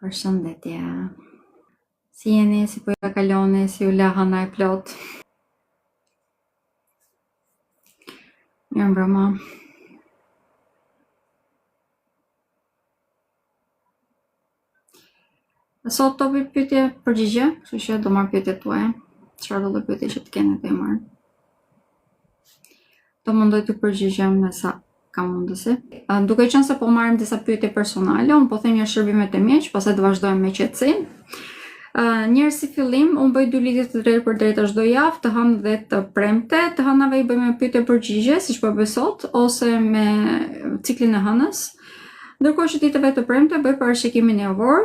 Përshëndetje. Si jeni, si po ja kaloni, si u la hana e plot? Mirë mbrëma. Sot do bëj pyetje përgjigje, kështu që do marr pyetjet tuaja. Çfarë do lloj pyetje që të keni të marr? Do mundoj të përgjigjem me sa kam mundësi. Duke qenë se po marrim disa pyetje personale, unë po them një shërbimet e mia, që pastaj do vazhdojmë me qetësim. Njërë si fillim, unë bëj 2 lidhje të drejtë për drejtë çdo javë, të hënë dhe të premte. Të hënave i bëjmë pyetje përgjigje, siç po bëj sot, ose me ciklin e hënës. Ndërkohë që ditëve të premte bëj parashikimin javor.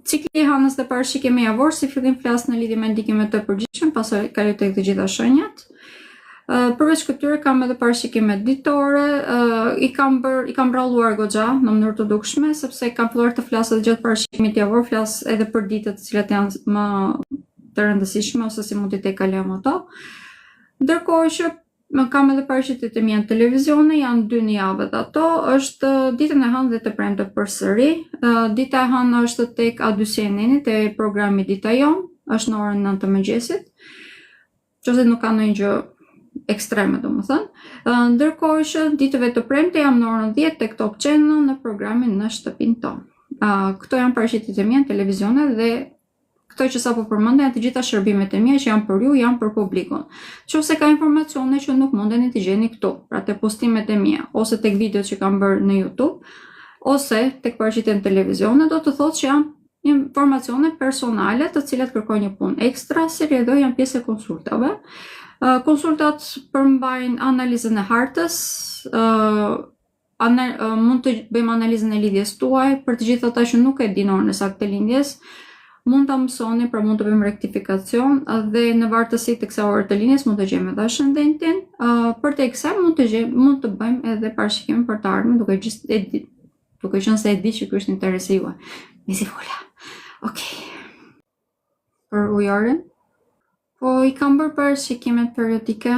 Cikli i hënës dhe parashikimi javor si fillim flas në lidhje me ndikimet të përgjithshme, pastaj kaloj tek të gjitha shenjat. Përveç këtyre kam edhe parashikimet ditore, i kam ralluar goxha në mënyrë të dukshme, sepse kam filluar të flas edhe gjatë parashikimit javor, flas edhe për ditët të cilat janë më të rëndësishme ose si mund t'i kalojmë ato. Ndërkohë që kam edhe parashikimit e mia në televizione, janë 2 në javë ato, është ditën e hënë dhe të premte përsëri. Dita e hënë është tek A2 CNN, te programi Dita Jon, është në orën 9 të mëngjesit. Qoftë nuk ka ndonjë gjë ekstreme, domethënë. Ndërkohë që ditëve të premte jam në orën 10 tek Top Channel në programin Në shtëpinë tonë. Këto janë parashikimit e mia në televizione dhe këto që sapo përmendja, të gjitha shërbimet e mia që janë për ju, janë për publikun. Nëse ka informacione që nuk mundeni t'i gjeni këtu, pra te postimet e mia, ose tek videot që kam bërë në YouTube, ose tek parashikimit në televizione, do të thotë që janë informacione personale të cilat kërkojnë një punë ekstra, si rrjedhoj janë pjesë e konsultave. Konsultat përmbajnë analizën e hartës, mund të bëjmë analizën e lidhjes tuaj, për të gjithë ata që nuk e dinë orën e saktë të lindjes, mund ta mësoni, pra mund të bëjmë rektifikacion dhe në vartësi të kësaj ore të lindjes mund të gjejmë edhe ascendentin. Për te kësaj mund të bëjmë edhe parashikimin për të ardhmen, duke qenë se e di që ky është interesi juaj. Nisi fola. Okej. Për ujorin? Po i kam bërë parashikimet periodike.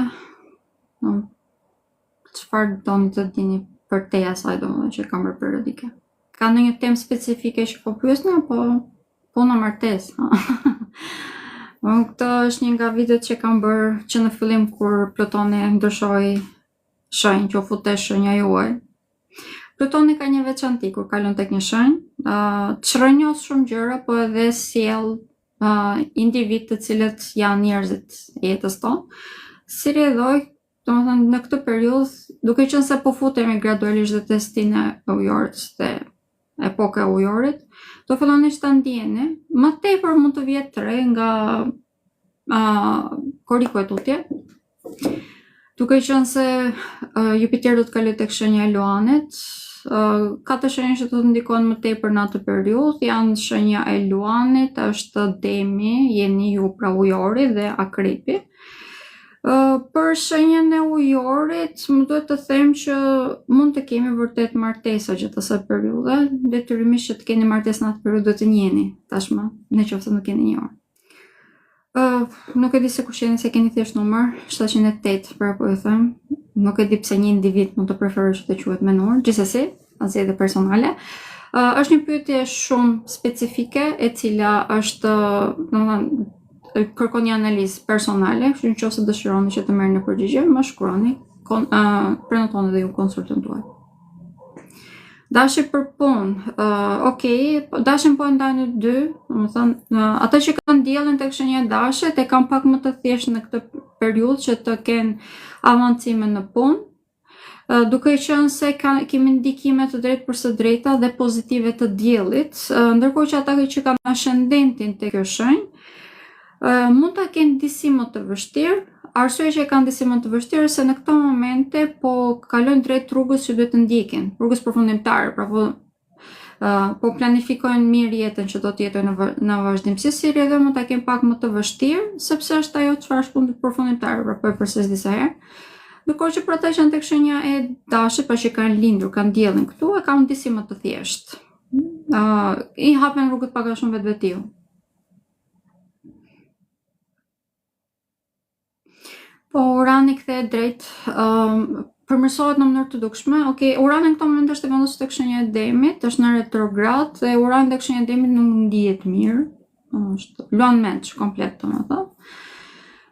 Çfarë doni të dini për te asaj, domethënë që kam bërë periodike? Ka ndonjë temë specifike që po pyesni apo po në martesë? Këtë është një nga videot që kam bërë që në fillim kur Plutoni ndryshoi shenjë, që u fute shenja juaj. Plutoni ka një veçanti kur kalon tek një shenjë, çrënjos shumë gjëra, po edhe sjell individ të cilët janë njerëzit e jetës tonë. Si rrjedhoj, domethënë në këtë periudhë, duke qenë se po futemi gradualisht dhe testin e ujorit dhe epoka e ujorit, do filloni të ndjeni, më tepër mund të vjet tre nga koriku e tutje. Duke qenë se Jupiteri do të kalojë tek shenja e Luanit, ka të shenja që do të ndikojnë më tepër në atë periudhë, janë shenja e Luanit, është Demi, jeni ju, pra ujori dhe Akripi. Për shenjën e ujorit, më duhet të them që mund të kemi vërtet martesa gjatë asaj periudhe, detyrimisht që të keni martesë në atë periudhë do të njiheni tashmë, nëse nuk keni njohur. Nuk e di se kush jeni, se keni thjesht numër 708 për apo ju them. Nuk e di pse një individ mund të preferoj që të quhet me numër, gjithsesi, asgjë personale. Është një pyetje shumë specifike e cila është, domethënë, kërkon një analizë personale, kështu që nëse dëshironi që të merrni në përgjigje, më shkruani, prenotoni dhe ju konsultën tuaj. Dashje për punë, okej, dashjen po e ndajnë në dy, domethënë, ata që kanë diellin tek shenja e dashjet e kanë pak më të thjeshtë në këtë periudhë që të kenë avancime në punë, duke qenë se kemi ndikime të drejtë për së drejta dhe pozitive të diellit, ndërkohë që ata që kanë ascendentin tek kjo shenjë, mund ta kenë disi më të vështirë. Arsyeja që kanë disi më të vështirë se në këto momente po kalojnë drejt rrugës që duhet të ndjekin, rrugës përfundimtare, pra po planifikojnë mirë jetën që do të jetojnë në vazhdimsi, si rrjedhë mund ta kenë pak më të vështirë, sepse është ajo çfarë është punë përfundimtare, pra po e përsëris disa herë. Ndërkohë që për ata që janë tek shenja e dashit, pra që kanë lindur, kanë diellin këtu, e kanë disi më të thjeshtë. I hapen rrugët pak a shumë vetvetiu. Po Urani kthehet drejt përmirësohet në mënyrë të dukshme. Okej, Urani në këto moment është e vendosur tek shenja e Demit, është në retrograd dhe Urani tek shenja e Demit nuk ndihet mirë. Është luan menç komplet, domethënë.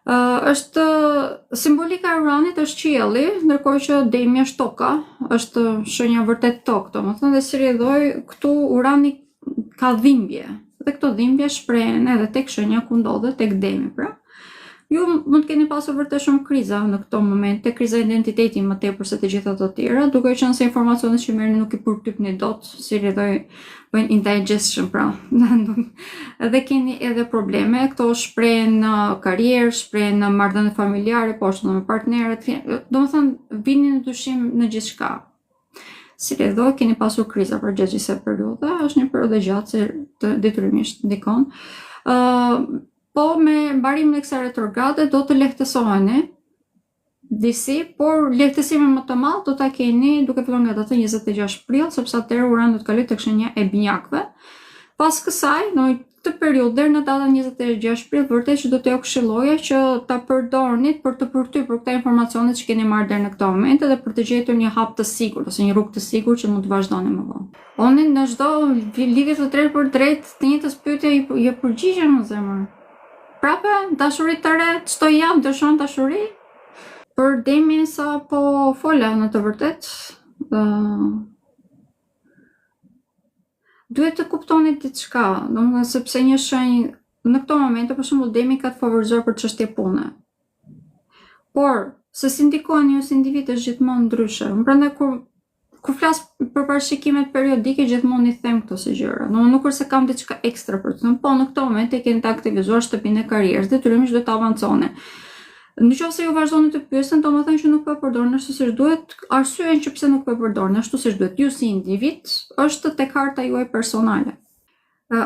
Është simbolika e Uranit është qielli, ndërkohë që Demi është toka, është shenja vërtet tokë, domethënë, dhe si rrjedhoj këtu Urani ka dhimbje. Dhe këto dhimbje shprehen edhe tek shenja ku ndodhet, tek Demi, pra. Ju mund të keni pasur vërtet shumë kriza në këto momente, kriza identiteti më tepër se të gjitha të tjera, duke qenë se informacionet që merrni nuk i përtypni dot, si rrjedhoj bëjnë indigestion, pra. Dhe keni edhe probleme, këto shprehen në karrierë, shprehen në marrëdhënie familjare, po ashtu me partnerët, domethënë vini në dyshim në gjithçka. Si rrjedhoj keni pasur kriza për gjatë gjithë periudhë, është një periudhë gjatë që detyrimisht ndikon. Po me mbarimin e kësaj retrograde do të lehtësoheni disi, por lehtësime më të madh do ta keni duke filluar nga data 26 prill, sepse atëherë Urani do të kalojë tek shenja e binjakëve. Pas kësaj, në këtë periudhë deri në datën 26 prill, vërtet që do t'ju këshilloja që ta përdorni për të përtypur këta informacione që keni marrë deri në këtë moment dhe për të gjetur një hap të sigurt ose një rrugë të sigurt që mund të vazhdoni më vonë. Unë në çdo lidhje të drejtë për drejtë të njëjtës pyetje ju përgjigjem në zemër. Prapë, dashuri të re, çdo javë dëshon dashuri? Për Demin sa po fola në të vërtet, duhet të kuptoni diçka, domethënë sepse një shenjë në këto momente, për shembull, Demi ka të favorizuar për çështje pune. Por, se si ndikojnë ju si individ është gjithmonë ndryshe. Prandaj kur flas për parashikimet periodike, gjithmonë i them këto si gjëra. Nuk është se kam diçka ekstra për të thënë, po në këtë moment e keni të aktivizuar shtëpinë e karrierës, detyrimisht duhet të avanconi. Nëse ju vazhdoni të pyesni, domethënë që nuk po e përdorni ashtu siç duhet, arsyeja që pse nuk po e përdorni ashtu siç duhet, ju si individ, është tek karta juaj personale.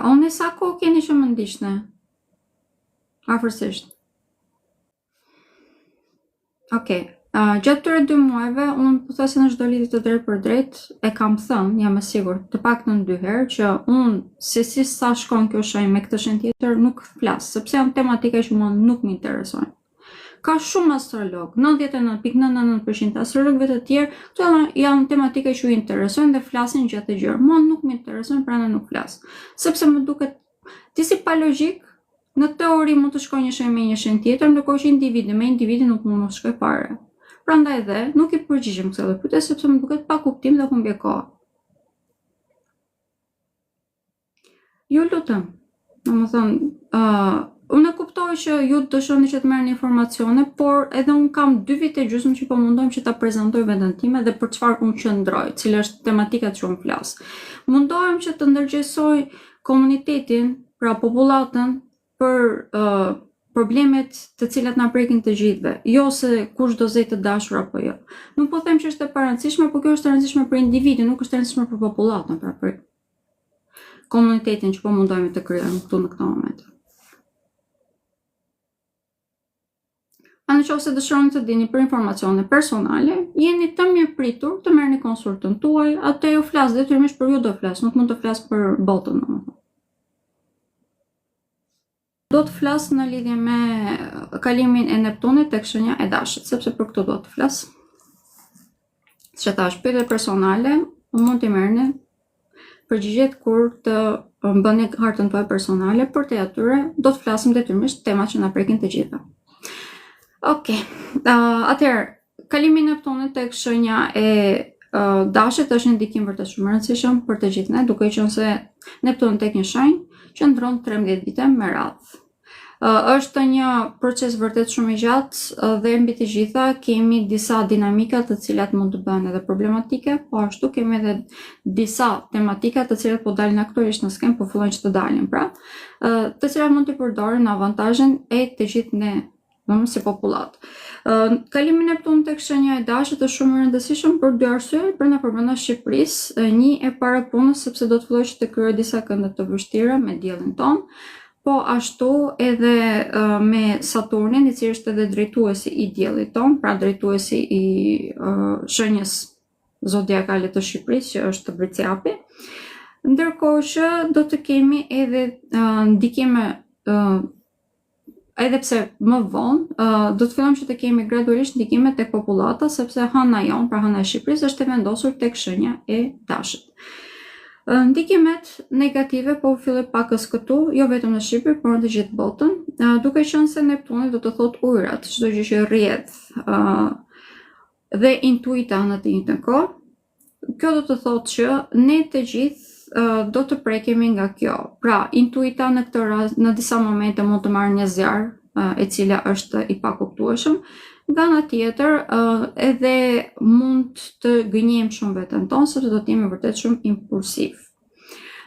Oni sa kohë keni që më ndiqni? Afërsisht. Okej. Gjatë këtyre 2 muajve, unë pothuajse në çdo lidhje të drejtë për drejtë e kam thënë, jam e sigurt, të paktën 2 herë që unë se si sa shkon kjo shenjë me këtë shenjë tjetër nuk flas, sepse janë tematika që mua nuk më interesojnë. Ka shumë astrolog, 99.99% astrologëve të tjerë, këto janë tematika që ju interesojnë dhe flasin gjatë të gjërë. Mua nuk më interesojnë, prandaj nuk flas. Sepse më duket disi pa logjik. Në teori mund të shkojë një shenjë me një shenjë tjetër, ndërkohë që individi me individin nuk mund të shkojë fare. Prandaj dhe nuk i përgjigjem kësaj pyetje sepse më duket pa kuptim dhe humbje kohë. Ju lutem, domethënë, unë e kuptoj që ju dëshironi që të merrni informacione, por edhe unë kam 2 vite gjysmë që po mundohem që ta prezantoj veten time dhe për çfarë unë qëndroj, cila është tematika që unë flas. Mundohem që të ndërgjegjësoj komunitetin, pra popullatën, për problemet të cilat na prekin të gjithëve, jo se kush do zej të dashur apo jo. Nuk po them që është e parëndësishme, por kjo është e rëndësishme për individin, nuk është e rëndësishme për popullatën, pra për komunitetin që po mundohemi të krijojmë këtu në këtë moment. Nëse dëshironi të dini për informacione personale, jeni të mirëpritur të merrni konsultën tuaj, atë ju flas detyrimisht për ju do flas, nuk mund të flas për botën, domethënë. Do të flas në lidhje me kalimin e Neptunit tek shenja e Dashit, sepse për këtë do të flas. Që thash, pyetje personale, mund t'i merrni përgjigjet kur të bëni hartën tuaj personale, për te atyre do të flasim detyrimisht temat që na prekin të gjitha. Okej. Atëherë, kalimi i Neptunit tek shenja e Dashit është një ndikim vërtet shumë i rëndësishëm për të gjithë ne, duke qenë se Neptuni tek një shenjë qëndron 13 vite me radhë. Është një proces vërtet shumë i gjatë dhe mbi të gjitha kemi disa dinamika të cilat mund të bëhen edhe problematike, po ashtu kemi edhe disa tematika të cilat po dalin aktualisht në skemë, po fillojnë që të dalin, pra, të cilat mund të përdorin në avantazhin e të gjithë ne, si popullat. Kalimi i Neptunit tek shenja e Dashit është shumë i rëndësishëm për 2 arsye, brenda përmendjes Shqipërisë, një e para punës sepse do të fillojë që të krijojë disa kënde të vështira me diellin ton, po ashtu edhe me Saturnin, i cili është edhe drejtuesi i diellit ton, pra drejtuesi i shenjës zodiakale të Shqipërisë, që është Vricjapi. Ndërkohë që do të kemi edhe ndikime edhe pse më vonë do të fillojmë që të kemi gradualisht ndikime tek popullata, sepse hëna jon, pra hëna e Shqipërisë është e vendosur tek shenja e dashit. Ndikimet negative po filloj pakës këtu, jo vetëm në Shqipëri, por në të gjithë botën, duke qenë se Neptuni do të thotë ujërat, çdo gjë që rrjedh dhe intuita në të njëjtën kohë. Kjo do të thotë që ne të gjithë do të prekemi nga kjo. Pra, intuita në këtë rast në disa momente mund të marrë një zjarr e cila është i pakuptueshëm. Nga ana tjetër, edhe mund të gënjejmë shumë veten tonë, sepse do të jemi vërtet shumë impulsiv.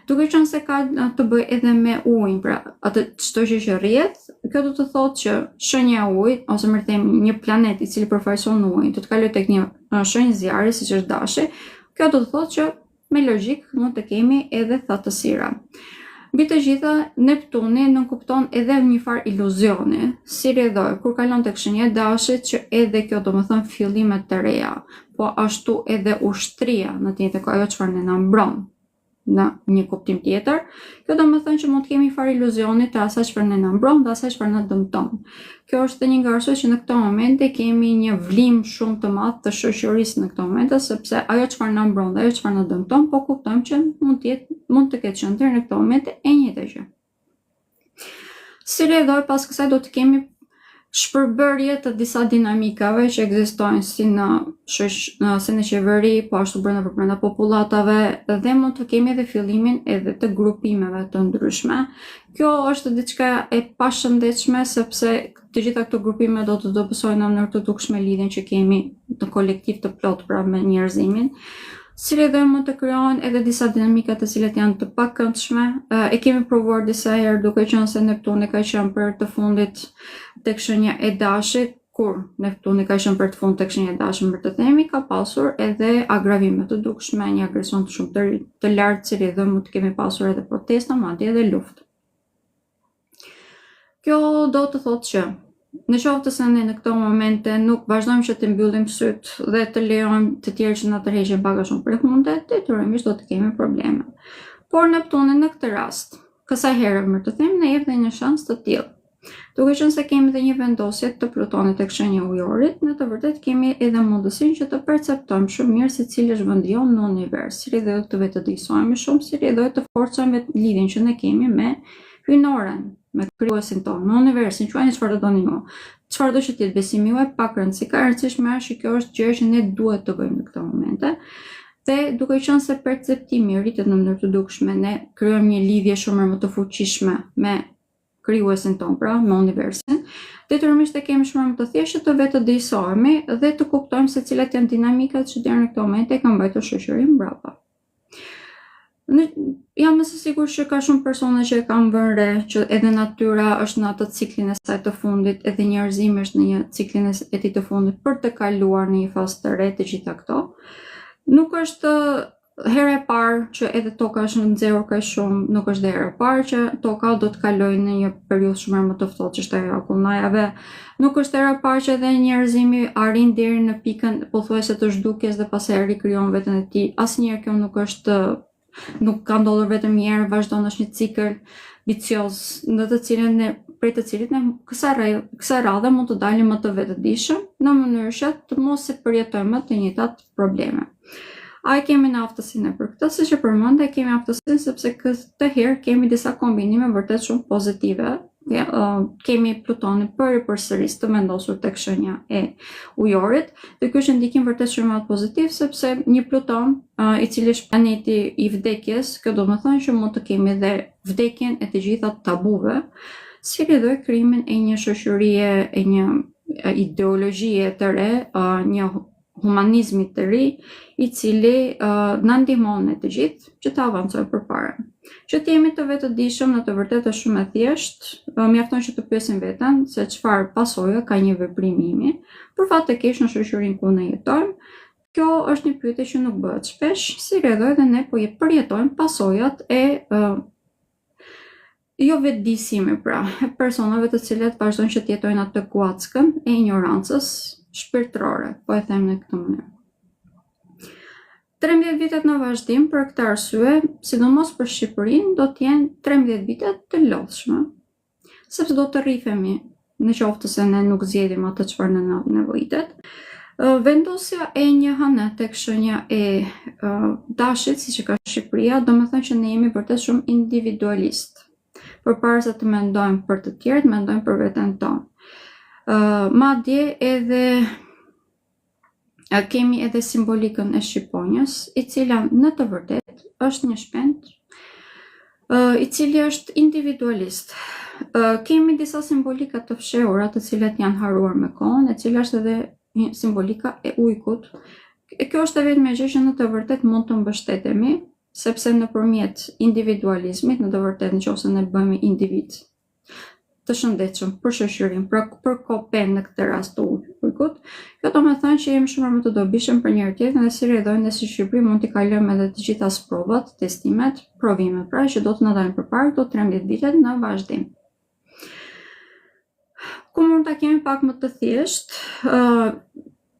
Duke qenë se ka të bëjë edhe me ujin, pra atë çdo gjë që rrjedh, kjo do të thotë që shenja e ujit, ose më themi një planet i cili përfaqëson ujin, do të kalojë tek një shenjë zjarri, siç është dashi. Kjo do të thotë që me logjik mund të kemi edhe thatësira. Mbi të gjitha, Neptuni nënkupton edhe një farë iluzioni, si rrjedhoj kur kalon tek shenja e dashit, që edhe kjo domethënë fillime të reja, po ashtu edhe ushtria në të njëjtën kohë, ajo çfarë ne na mbron në një kuptim tjetër. Kjo domethënë që mund të kemi farë iluzioni të asaj çfarë ne na mbron dhe asaj çfarë na dëmton. Kjo është një nga arsyet që në këto momente kemi një vlim shumë të madh të shoqërisë në këto momente, sepse ajo çfarë na mbron dhe ajo çfarë na dëmton, po kuptojmë që mund të ketë qenë në këto momente e njëjta gjë. Si rrjedhoj pas kësaj do të kemi shpërbërje të disa dinamikave që ekzistojnë si në qeveri, po ashtu brenda popullatave, dhe mund të kemi edhe fillimin edhe të grupimeve të ndryshme. Kjo është diçka e pashëndetshme, sepse të gjitha këto grupime do të dobësojnë në mënyrë të dukshme lidhjen që kemi në kolektiv të plot, pra me njerëzimin. Si rrjedhoj mund të krijohen edhe disa dinamika të cilat janë të pakëndshme. E kemi provuar disa herë, duke qenë se Neptuni ka qenë për të fundit tek shenja e dashit, kur Neptuni ka qenë për të fundit tek shenja e dashit, për të themi, ka pasur edhe agravime të dukshme, një agresion shumë të lartë, si rrjedhoj mund të kemi pasur edhe protesta, madje edhe luftë. Kjo do të thotë që në qoftë se ne në këto momente nuk vazhdojmë që të mbyllim syt dhe të lejojmë të tjerë që na tërheqin pak a shumë prej hunde, detyrimisht do të kemi probleme. Por Neptuni në këtë rast, kësaj herë më të them, ne jep dhe një shans të tillë. Duke qenë se kemi dhe një vendosje të Plutonit tek shenja e ujorit, në të vërtetë kemi edhe mundësinë që të perceptojmë shumë mirë se cili është vendi jonë në univers, si rrjedhoj të vetë dëgjojmë shumë, si rrjedhoj të forcojmë lidhjen që ne kemi me hyjnoren, me krijuesin tonë, në universin, quajini çfarë doni ju. Çfarë do që të jetë besimi juaj, pak rëndësi ka rëndësishme është që kjo është gjë që ne duhet të bëjmë në këto momente. Dhe duke qenë se perceptimi rritet në mënyrë të dukshme, ne krijojmë një lidhje shumë më të fuqishme me krijuesin tonë, pra me universin. Detyrimisht e kemi shumë më të thjeshtë të vetë dëgjojmë dhe të kuptojmë se cilat janë dinamikat që deri në këto momente kanë mbajtur shoqërinë mbrapa. Jam më së sigurt që ka shumë persona që e kanë vënë re që edhe natyra është në atë ciklin e saj të fundit, edhe njerëzimi është në një ciklin e tij të fundit për të kaluar në një fazë të re të gjitha këto. Nuk është hera e parë që edhe toka është nxehur kaq shumë, nuk është hera e parë që toka do të kalojë në një periudhë shumë më të ftohtë, që është ajo akullnajave. Nuk është hera e parë që edhe njerëzimi arrin deri në pikën pothuajse të zhdukjes dhe pastaj rikrijon veten e tij. Asnjëherë kjo nuk ka ndodhur vetëm një herë, vazhdon, është një cikël vicioz në të cilin prej të cilit ne kësaj radhe mund të dalim më të vetëdijshëm në mënyrë që të mos e përjetojmë të njëjtat probleme. A e kemi në aftësinë për këtë? Siç e përmendë, kemi aftësinë sepse këtë herë kemi disa kombinime vërtet shumë pozitive. Kemi Plutonin përsëris të vendosur tek shenja e ujorit, dhe ky është ndikim vërtet shumë pozitiv, sepse një Pluton i cili është planeti i vdekjes, kjo do të thonë që mund të kemi edhe vdekjen e të gjitha tabuve, si rrjedhoj krijimin e një shoqërie, e një ideologjie të re, një humanizmi të ri, i cili na ndihmon ne të gjithë që të avancojmë përpara. Që të jemi të vetëdijshëm në të vërtetë është shumë e thjeshtë, mjafton që të pyesim veten se çfarë pasoje ka një veprim i imi, për fat të keq në shoqërinë ku ne jetojmë. Kjo është një pyetje që nuk bëhet shpesh, si rrjedhoj dhe ne po përjetojmë pasojat e jo vetëdijësimi, pra, e personave të cilat vazhdojnë që të jetojnë atë kuackën e ignorancës shpirtërore, po e them në këtë mënyrë. 13 vitet në vazhdim për këtë arsye, sidomos për Shqipërinë, do të jenë 13 vite të lodhshme, sepse do të rrifemi në qoftë se ne nuk zgjedhim atë çfarë na nevojitet. Vendosja e një hënë tek shenja e dashit, siç e ka Shqipëria, domethënë që ne jemi vërtet shumë individualist. Përpara se të mendojmë për të tjerët, mendojmë për veten tonë. Madje edhe kemi edhe simbolikën e shqiponjës, i cila në të vërtet është një shpend i cili është individualist. Kemi disa simbolika të fshehura të cilat janë haruar me kohën, e cila është edhe simbolika e ujkut. Kjo është e vetmja gjë që në të vërtet mund të mbështetemi, sepse nëpërmjet individualizmit, në të vërtet nëse ne bëhemi individ të shëndetshëm për shoqërinë, për kopen në këtë rast të ujkut, kjo do të thonë që jemi shumë më të dobishëm për njëri tjetrin dhe si rrjedhojnë ne si Shqipëri mund t'i kalojmë edhe të gjitha provat, testimet, provimet, pra që do të na dalin përpara këto 13 vitet në vazhdim. Ku mund ta kemi pak më të thjesht,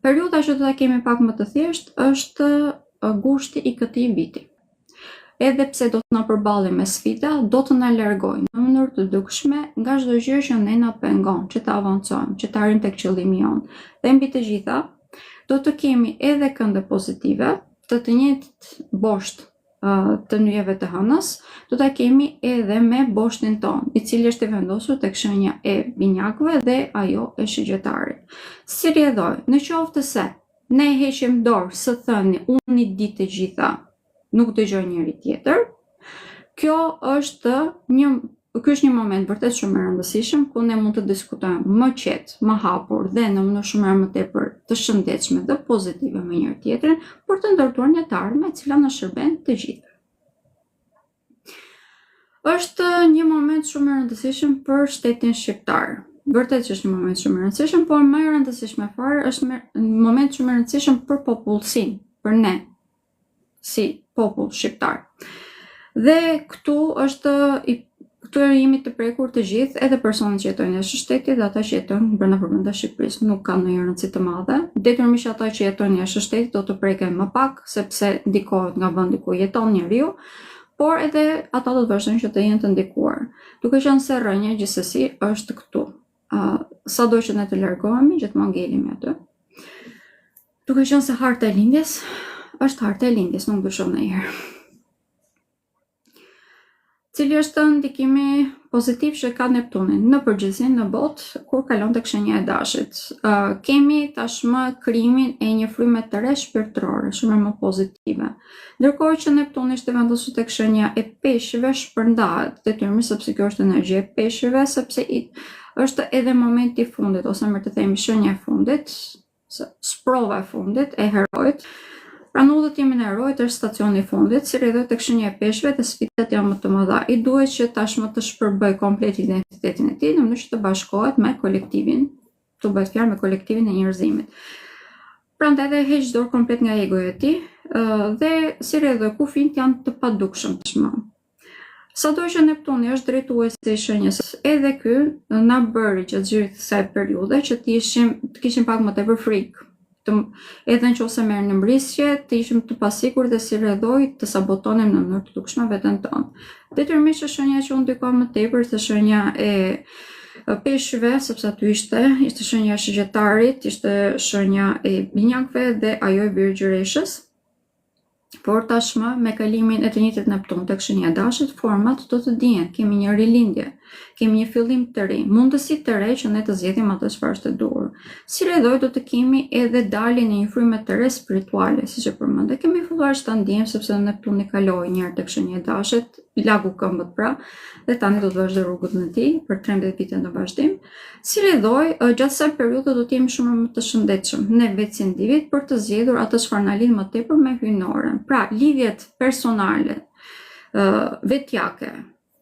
periudha që do ta kemi pak më të thjesht është gushti i këtij viti. Edhe pse do të na përballemi me sfida, do të na largojnë në mënyrë të dukshme nga çdo gjë që ne na pengon, që të avancojmë, që të arrijmë tek qëllimi jon. Dhe mbi të gjitha, do të kemi edhe kënde pozitive, të njëjtit bosht të nyjeve të hënës, do ta kemi edhe me boshtin ton, i cili është i vendosur tek shenja e binjakëve dhe ajo e shigjetarit. Si rrjedhoj, në qoftë se ne heqim dorë së thëni unë i di të gjitha, nuk dëgjoj njëri tjetër, ky është një moment vërtet shumë i rëndësishëm ku ne mund të diskutojmë më qetë, më hapur dhe në mënyrë shumë më tepër të shëndetshme dhe pozitive me njëri tjetrin për të ndërtuar një të ardhme e cila na shërben të gjithë. Është një moment shumë i rëndësishëm për shtetin shqiptar. Vërtet që është një moment shumë i rëndësishëm, por më i rëndësishme fare është një moment shumë i rëndësishëm për popullsinë, për ne si popull shqiptar. Dhe këtu jemi të prekur të gjithë, edhe personat që jetojnë jashtë shtetit dhe ata që jetojnë brenda përmendjes Shqipërisë, nuk ka ndonjë rëndësi të madhe. Detyrimisht ata që jetojnë jashtë shtetit do të preken më pak, sepse ndikohet nga vendi ku jeton njeriu, por edhe ata do të vazhdojnë që të jenë të ndikuar. Duke qenë se rënja gjithsesi është këtu. Sado që ne të largohemi, gjithmonë ngelemi aty. Duke qenë se harta e lindjes është harta e lindjes, nuk dyshon ndonjëherë. Cili është ndikimi pozitiv që ka Neptunin në përgjithësi në botë kur kalon tek shenja e dashit. Kemi tashmë krijimin e një fryme të re shpirtërore, shumë më pozitive. Ndërkohë që Neptuni është vendosur tek shenja e peshqve, shpërndahet detyrimisht sepse kjo është energji e peshqve, sepse është edhe momenti i fundit, ose më të themi shenja e fundit, sprova e fundit e herojt. Pra në udhëtimin e herojt është stacioni i fundit, si rrjedhoj tek shenja e peshqve dhe sfidat janë më të mëdha. I duhet që tashmë të shpërbëj komplet identitetin e tij në mënyrë që të bashkohet me kolektivin, të bëhet fjalë me kolektivin e njerëzimit. Prandaj edhe heq dorë komplet nga egoja e tij dhe si rrjedhoj kufijt janë të padukshëm tashmë. Sado që Neptuni është drejtuesi i shenjës, edhe ky na bëri gjatë gjithë kësaj periudhe që të kishim pak më tepër frikë. Edhe nëse merr në mbrisje, të ishim të pasigurt dhe si rrjedhoj të sabotonim në mënyrë të dukshme veten tonë. Detyrimisht që shenja që u ndikon më tepër është shenja e peshqve, sepse aty ishte shenja e shigjetarit, ishte shenja e binjakëve dhe ajo e birgjëreshës. Por tashmë me kalimin e të njëjtit Neptun tek shenja e dashit, format do të dihen, kemi një rilindje, kemi një fillim të ri, mundësi të re që ne të zgjedhim atë çfarë është e duhur. Si rrjedhoj do të kemi edhe daljen e një fryme të re spirituale, siç e përmendë. Kemi filluar të ndjejmë sepse Neptuni kaloi një herë tek shenja e dashit, lagu këmbët pra, dhe tani do të vazhdoj rrugën e tij për 13 vite në vazhdim. Si rrjedhoj, gjatë kësaj periudhe do të jemi shumë më të shëndetshëm ne vetë si individ për të zgjedhur atë çfarë na lidh më tepër me hyjnoren. Pra, lidhjet personale, vetjake,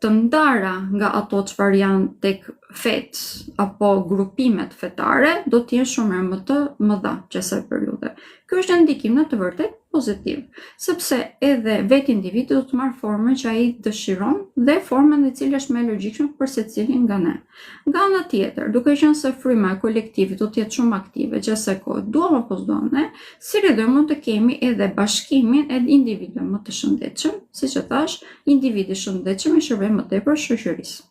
të ndara nga ato çfarë janë tek fet apo grupimet fetare, do të jenë shumë më të mëdha gjatë kësaj periudhe. Ky është një ndikim në të vërtetë pozitiv, sepse edhe vetë individi do të marrë formën që ai dëshiron dhe formën e cila është më logjikshme për secilin nga ne. Nga ana tjetër, duke qenë se fryma e kolektivit do të jetë shumë aktive gjatë kësaj kohe, duam apo s'duam ne, si rrjedhoj mund të kemi edhe bashkimin e individëve më të shëndetshëm, siç e thash, individi shëndetshëm i shërben më tepër shoqërisë.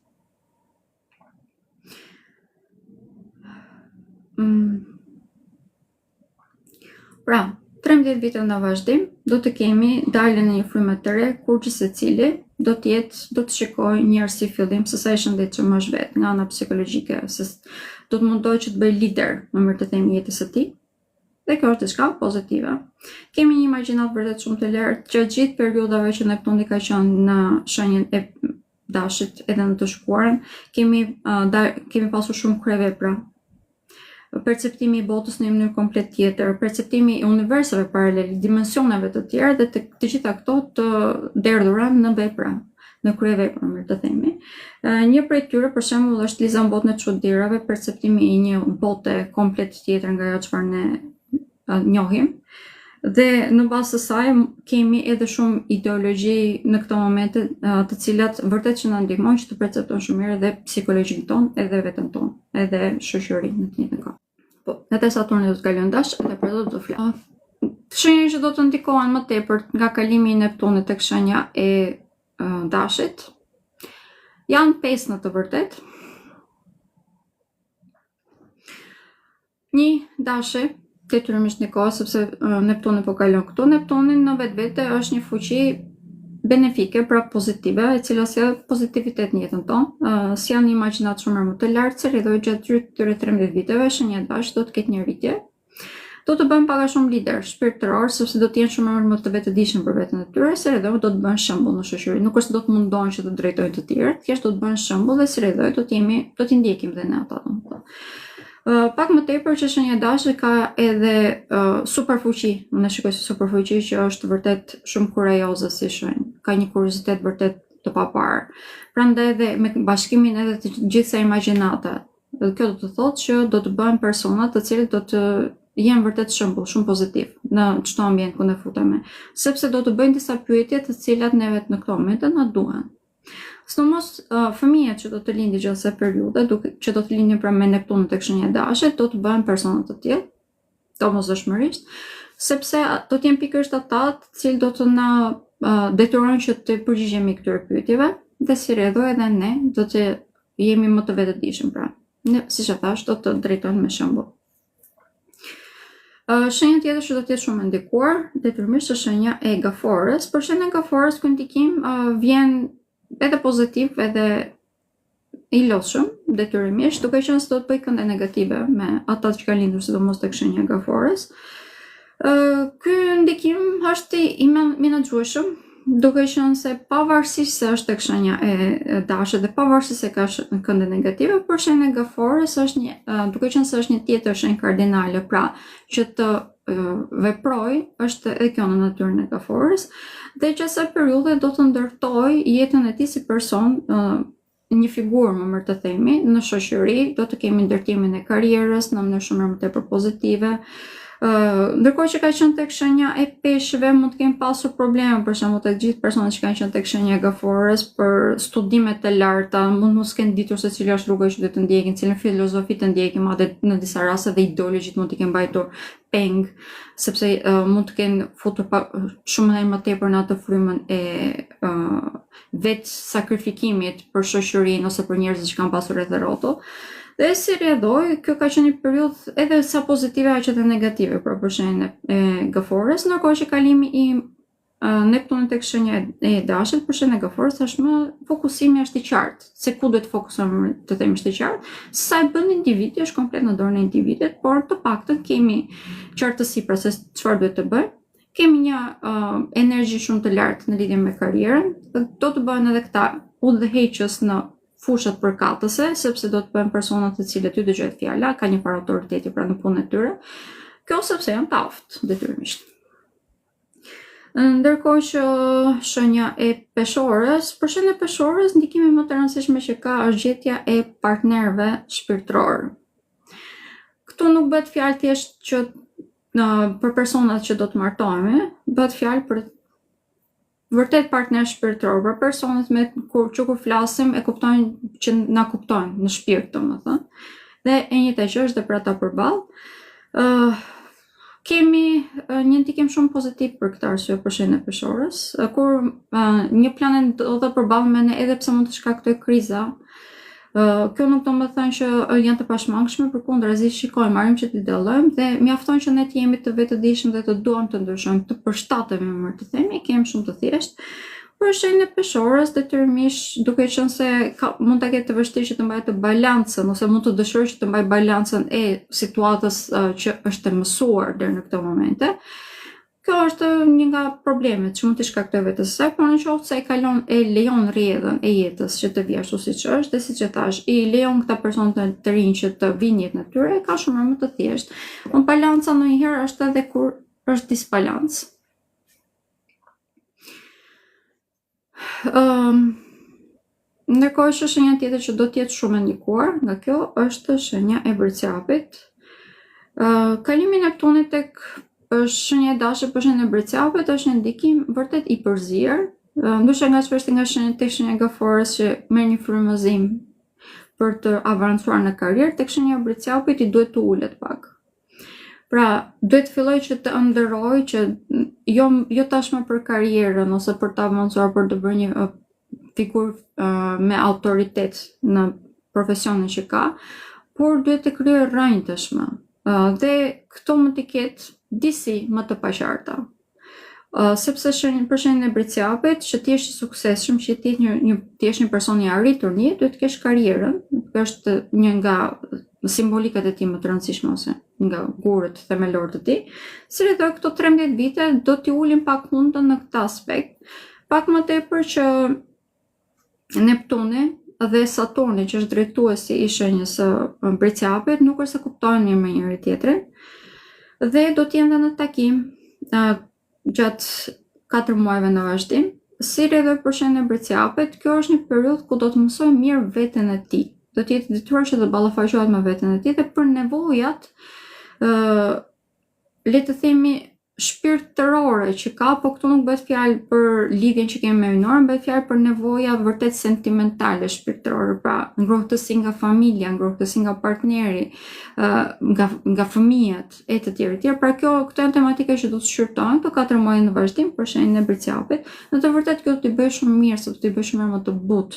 Pra, 13 vite në vazhdim, do të kemi daljen e një fryme të re, kur që secili do të shikoj njerëz si fillim se sa i shëndetshëm është vetë nga ana psikologjike, se do të mundohet që të bëj lider më mirë të themi jetës së tij. Dhe kjo është diçka pozitive. Kemi një imagjinat vërtet shumë të lartë që gjithë periudhave që Neptuni ka qenë në shenjën e Dashit edhe në të shkuarën, kemi pasur shumë krevepra. Perceptimi i botës në një mënyrë komplet tjetër, perceptimi i universive paralel, dimensioneve të tjera dhe të gjitha këto të derdhura në vepra, në kryevepra, mirë të themi. Një prej tyre, për shembull, është Liza në botën e çuditërave, perceptimi i një bote komplet tjetër nga ajo çfarë ne njohim. Dhe në bazë të saj kemi edhe shumë ideologji në këto momente të cilat vërtet që na ndihmojnë që të perceptojmë shumë mirë edhe psikologjinë tonë, edhe veten tonë, edhe shoqërinë në të njëjtën kohë. Po, edhe Saturni do të kalojë në Dash, edhe për do të flas. Shenjat që do të ndikohen më tepër nga kalimi i Neptunit tek shenja e Dashit janë 5 në të vërtetë. Një Dashi detyrimisht një kohë, sepse Neptuni po kalon këtu. Neptuni në vetvete është një fuqi benefike, pra pozitive, e cila sjell pozitivitet në jetën tonë, sjell një imagjinat shumë më të lartë, se rrjedhoj gjatë këtyre 13 viteve, shenja e Dash do të ketë një rritje. Do të bëjmë pak a shumë lider shpirtëror, sepse do të jenë shumë më të vetëdijshëm për veten e tyre, se rrjedhoj do të bëjnë shembull në shoqëri. Nuk është se do të mundohen që të drejtojnë të tjerët, thjesht do të bëjnë shembull dhe si rrjedhoj do t'i ndjekim dhe ne ata. Pak më tepër që shenja e Dashit ka edhe superfuqi, unë e shikoj si superfuqi që është vërtet shumë kurajoze si shenjë, ka një kuriozitet vërtet të paparë. Prandaj edhe me bashkimin edhe të gjitha imagjinata, dhe kjo do të thotë që do të bëhen persona të cilët do të jenë vërtet shembull shumë pozitiv në çdo ambient ku ne futemi, sepse do të bëjnë disa pyetje të cilat ne vetë në këto momente na duhen. Sidomos fëmijët që do të lindin gjatë kësaj periudhe, që do të lindin pra me Neptunin tek shenja e Dashit, do të bëhen persona të tillë, domosdoshmërisht, sepse do të jenë pikërisht ata të cilët do të na detyrojnë që të përgjigjemi këtyre pyetjeve, dhe si rrjedhoj edhe ne do të jemi më të vetëdijshëm pra. Ne, siç e thash, do të drejtojmë me shembull. Shenja tjetër që do të jetë shumë e ndikuar, detyrimisht është shenja e Gafores. Për shenjën e Gafores ky ndikim vjen edhe pozitiv, edhe i lodhshëm, detyrimisht, duke qenë se do të bëj kënde negative me ata që kanë lindur sidomos tek shenja e Gafores. Ky ndikim është i menaxhueshëm, duke qenë se pavarësisht se është tek shenja e Dashit dhe pavarësisht se ka kënde negative, për shenjën e Gafores është duke qenë se është një tjetër shenjë kardinale, pra që të veproj, është edhe kjo në natyrën e Gafores, dhe që asaj periudhe do të ndërtoj jetën e tij si person, një figurë më mirë të themi, në shoqëri, do të kemi ndërtimin e karrierës në mënyrë shumë më tepër pozitive. Ndërkohë që ka qenë tek shenja e Peshëve, mund të kemi pasur probleme për shembull tek gjithë personat që kanë qenë tek shenja e Gafores për studime të larta, mund mos kenë ditur se cila është rruga që do të ndjekin, cilën filozofi të ndjekin, madje në disa raste dhe ideologjit mund të kenë mbajtur peng, sepse mund të kenë futur shumë më tepër në atë frymën e vetë sakrifikimit për shoqërinë ose për njerëzit që kanë pasur rreth rrotull. Dhe si rrjedhoj, kjo ka qenë një periudhë edhe sa pozitive aq edhe negative për shenjën e Gafores, ndërkohë që kalimi i Neptunit tek shenja e Dashit për shenjën e Gafores tashmë fokusimi është i qartë, se ku duhet të fokusohemi të themi është i qartë, sa e bën individi është komplet në dorën e individit, por të paktën kemi qartësi për se çfarë duhet të bëjmë. Kemi një energji shumë të lartë në lidhje me karrierën, do të bëhen edhe këta udhëheqës në fushat përkatëse, sepse do të bëhen persona të cilët ty dëgjohet fjala, ka një farë autoriteti pra në punën e tyre. Kjo sepse janë të aftë detyrimisht. Ndërkohë që shenja e Peshores, për shenjën e Peshores, ndikimi më të rëndësishëm që ka është gjetja e partnerëve shpirtëror. Këtu nuk bëhet fjalë thjesht që për personat që do të martohemi, bëhet fjalë për vërtet partner shpirtëror, për personat kur flasim e kuptojnë që na kuptojnë në shpirt, domethënë. Dhe e njëjta gjë është edhe për ata përballë. Kemi një ndikim shumë pozitiv për këtë arsye për shenjën e Peshores, kur një planet do të përballë me ne edhe pse mund të shkaktoj kriza, Kjo nuk do të thënë që janë të pashmangshme, përkundrazi shikojmë, marrim që t'i dallojmë dhe mjafton që ne të jemi të vetëdijshëm dhe të duam të ndryshojmë, të përshtatemi më të themi, kemi shumë të thjeshtë. Për shenjën e peshorës, detyrimisht duke qenë se mund ta ketë të vështirë që të mbajë të balancën ose mund të dëshirojë që të mbajë balancën e situatës që është e mësuar deri në këtë momente. Kjo është një nga problemet që mund të shkaktojë vetes së saj, por në qoftë se e lejon rrjedhën e jetës që të vijë ashtu siç është, dhe siç e thash, i lejon këta persona të rinj që të vinë jetën e tyre, ka shumë më të thjeshtë. Balanca ndonjëherë është edhe kur është disbalancë. Ndërkohë që shenja tjetër që do të jetë shumë e ndikuar nga kjo është shenja e Bërcjapit. Kalimi i Neptunit tek është shenja e dashur për shenjën e Bërcjapit, është një ndikim vërtet i përzier, ndryshe nga çfarë është nga shenja e Gaforës që merr një frymëzim për të avancuar në karrierë, tek shenja e Bërcjapit i duhet të ulet pak. Pra, duhet të filloj që të ëndërroj që jo tashmë për karrierën ose për të avancuar, për të bërë një figurë me autoritet në profesionin që ka, por duhet të kryej rrënjë tashmë. Dhe këto mund të ketë disi më të paqarta. Sepse për shenjën e Bërcjapit, që ti jesh i suksesshëm, që ti jesh një person i arritur në jetë, duhet të kesh karrierën. Kjo është një nga simbolikat e tij më të rëndësishme ose nga gurët themelor të tij. Si do këto 13 vite do t'i ulin pak punën në këtë aspekt, pak më tepër që Neptuni dhe Saturni, që është drejtuesi i shenjës së Bërcjapit, nuk është se kuptojnë një me njëri tjetrin. Dhe do të jenë në takim gjatë 4 muajve në vazhdim. Si rrjedhë për shenjën e Bërcjapit, kjo është një periudhë ku do të mësoj mirë veten e tij. Do të jetë detyruar që të ballafaqohet me veten e tij dhe për nevojat, le të themi, shpirtërore që ka, po këtu nuk bëhet fjalë për lidhjen që kemi me minorin, bëhet fjalë për nevoja vërtet sentimentale shpirtërore, pra ngrohtësi nga familja, ngrohtësi nga partneri, nga fëmijët e të tjerë. Pra këto janë tematika që do të shqyrtojnë këto 4 muaj në vazhdim për shenjën e Bërcjapit. Në të vërtetë kjo do t'i bëjë shumë mirë, sepse do t'i bëjë shumë më të butë,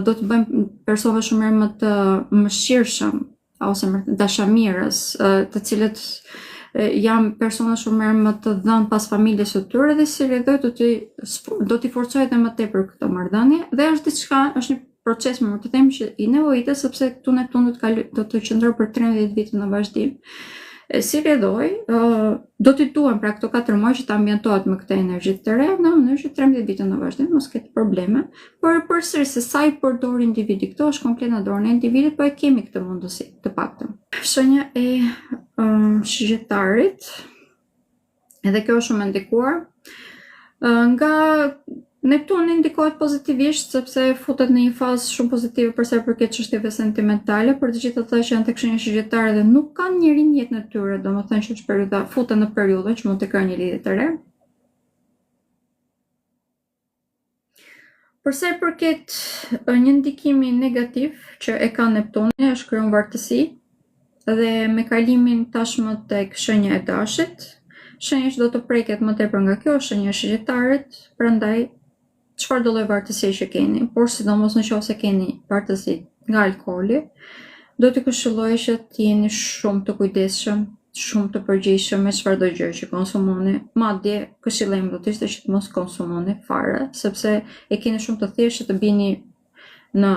do të bëjmë persona shumë më të mëshirshëm ose dashamirës, të cilët jam persona shumë më të dhënë pas familjes së tyre dhe si rrjedhoj do t'i forcoj edhe më tepër këtë marrëdhënie dhe është një proces më të them që i nevojitet sepse këtu Neptuni do të qëndrojë për 13 vite në vazhdim. Si rrjedhoj, do t'i duhen pra këto 4 muaj që të ambientohet me këtë energji të re, në mënyrë që 13 vite në vazhdim mos ketë probleme, por përsëri se sa i përdor individi këto është komplet në dorën e individit, po e kemi këtë mundësi të paktën. Shenja e Shgjetarit, edhe kjo është shumë e ndikuar. Nga Neptuni ndikohet pozitivisht sepse futet në një fazë shumë pozitive për sa i përket çështjeve sentimentale, për të gjithë ata që janë tek shenja shgjetare dhe nuk kanë një rinj jetë në tyre, domethënë që është periudha futen në periudhën që mund të krijojë një lidhje të re. Për sa i përket një ndikimi negativ që e ka Neptuni, është krijuar vartësi dhe me kalimin tashmë tek shenja e Dashit, shenja që do të preket më tepër nga kjo është shenja e Shgjetarit, prandaj çfarë do lloj vartësie që keni, por sidomos nëse keni vartësi nga alkooli, do t'i këshilloj që t'jeni shumë të kujdesshëm, shumë të përgjegjshëm me çfarëdo gjë që konsumoni. Madje këshillem do të ishte që të mos konsumoni fare, sepse e keni shumë të thjeshtë të bini në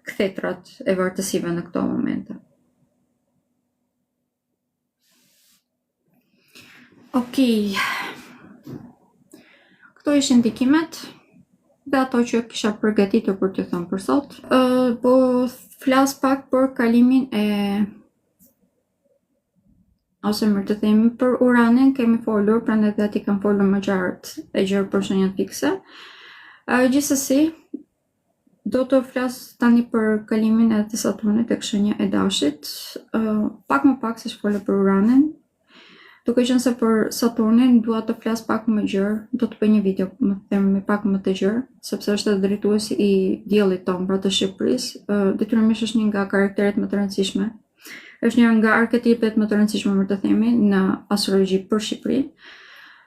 kthetrat e vartësive në këto momente. Okej. Këto ishin ndikimet dhe ato që kisha përgatitur për t'ju thënë për sot. Po flas pak për kalimin ose më të themi për Uranin kemi folur, prandaj dhe ati kam folur më gjatë për shenjat fikse. Gjithsesi, do të flas tani për kalimin e të Saturnit tek shenja e Dashit, pak më pak se ç'fola për Uranin. Duke qenë se për Saturnin dua të flas pak më gjerë, do të bëj një video me pak më të gjerë, sepse është drejtuesi i diellit ton, pra të Shqipërisë, detyrimisht është një nga karakteret më të rëndësishme. Është një nga arketipet më të rëndësishme më të themi në astrologji për Shqipërinë.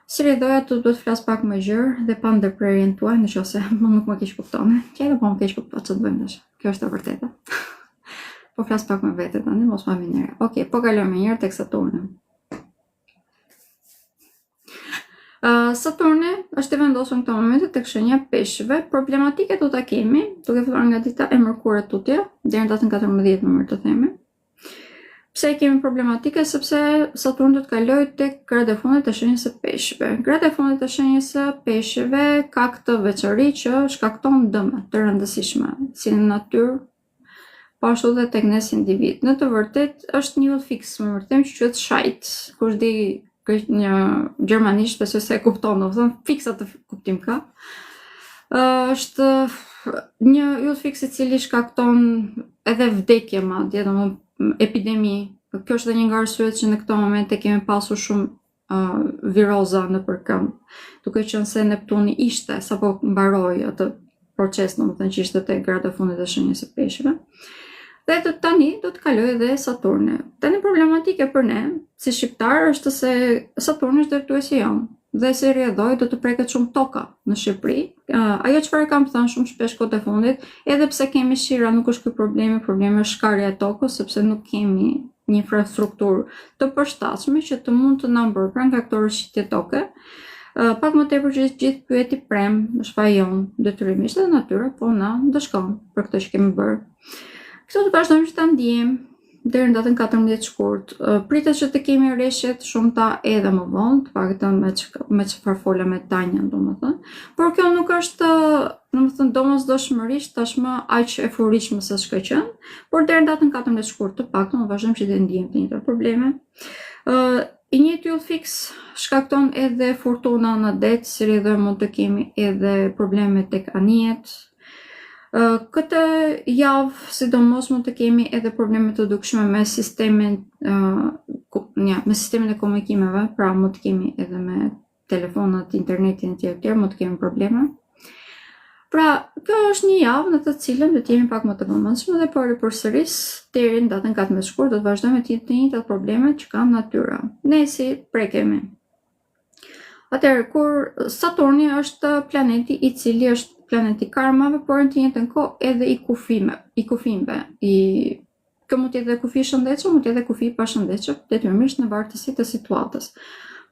Si rridhoja të duhet flas pak më gjerë dhe pa ndërprerjen tuaj, nëse më nuk më keq kuptoni. Që po më keq kupton ç'të bëjmë tash. Kjo është e vërtetë. Po flas pak me vete tani, mos ma vini re. Okej, po kalojmë një herë tek Saturni. Saturni është i vendosur në këtë moment tek shenja Peshqve. Problematike do ta kemi, duke filluar nga dita e mërkurët tutje, deri në datën 14 nëntor të themi. Pse kemi problematike? Sepse Saturni do të kalojë tek gradet e fundit të shenjës së Peshqve. Gradet e fundit të shenjës së Peshqve ka këtë veçori që shkakton dëme të rëndësishme, si në natyrë, po ashtu dhe tek ne si individ. Në të vërtetë është një udhë fiks, më vërtet që quhet shajt. Kush di një gjermanisht, besoj se e kupton, domethënë fiksa të kuptim ka. Është një udhë fiks i cili shkakton edhe vdekje madje, domethënë epidemi. Kjo është edhe një nga arsyet që në këtë moment e kemi pasur shumë viroza nëpër këmbë, duke qenë se Neptuni ishte sapo mbaroi atë proces, domethënë që ishte tek gradet e fundit të shenjës së Peshqve. Dhe tani do të kalojë edhe Saturni. Tani problematike për ne, si shqiptar, është se Saturni është drejtuesi jon. Dhe si rrjedhoj do të preket shumë toka në Shqipëri. Ajo çfarë kam thënë shumë shpesh kohët e fundit, edhe pse kemi shira, nuk është ky problemi është shkarja e tokës, sepse nuk kemi një infrastrukturë të përshtatshme që të mund të na mbërpran nga këto rrëshqitje toke. Pak më tepër që gjithë pyeti prem, është fajon detyrimisht edhe natyra, po na ndëshkon për këtë që kemi bërë. Këto të vazhdojmë që ta ndjejmë deri në datën 14 shkurt. Pritet që të kemi rreshjet shumëta edhe më vonë, të paktën me çfarë fola me Tanja, domethënë. Por kjo nuk është, domethënë, domosdoshmërisht tashmë aq e fuqishme sa s'ka qenë, por deri në datën 14 shkurt të paktën vazhdojmë që të ndjejmë të njëjtat probleme. I njëjti udhë fiks shkakton edhe fortuna në det, si rrjedhoj mund të kemi edhe probleme tek anijet. Këtë javë, sidomos mund të kemi edhe probleme të dukshme me sistemin e komunikimeve, pra mund të kemi edhe me telefonat, internetin e tjerë, mund të kemi probleme. Pra, kjo është një javë në të cilën do të jemi pak më të vëmendshëm dhe po ripërsëris deri në datën 14 shkurt do të vazhdojmë të njëjtat probleme që ka natyra. Ne si prekemi. Atëherë, kur Saturni është planeti i cili është planeti karmave, por në të njëjtën kohë edhe i kufimeve. Kjo mund të jetë kufi i shëndetshëm, mund të jetë kufi i pashëndetshëm, detyrimisht në vartësi të situatës.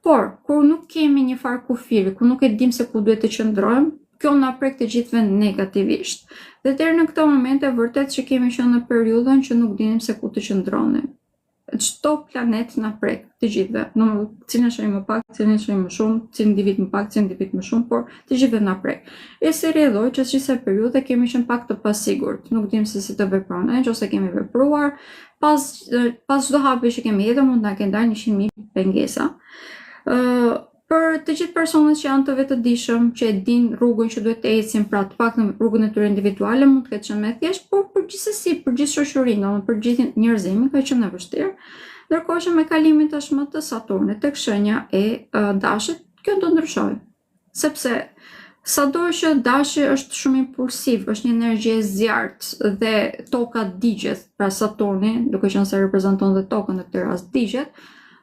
Por, kur nuk kemi një farë kufiri, kur nuk e dim se ku duhet të qëndrojmë, kjo na prek të gjithëve negativisht. Dhe deri në këtë moment e vërtet që kemi qenë në periudhën që nuk dinim se ku të qëndronim. Çdo planet na prek të gjithëve. Në cilën shohim më pak, cilën shohim më shumë, cilin individ më pak, cilin individ më shumë, por të gjithëve na prek. E si rrjedhoj që çdo periudhë kemi qenë pak të pasigurt. Nuk dim se si të veprojmë, nëse kemi vepruar, pas çdo hapi që kemi hedhur mund na kenë dalë 100.000 pengesa. Për të gjithë personat që janë të vetëdijshëm, që e dinë rrugën që duhet të ecin, pra të paktën rrugën e tyre individuale mund të ketë qenë më thjesht, por përgjithsesi për gjithë shoqërinë, për gjithë njerëzimin ka qenë e vështirë. Ndërkohë që me kalimin tashmë të Saturnit tek shenja e Dashit, kjo do ndryshojë. Sepse sado që Dashi është shumë impulsiv, është një energji e zjarrt dhe toka digjet, pra Saturni, duke qenë se reprezenton dhe tokën në këtë rast digjet,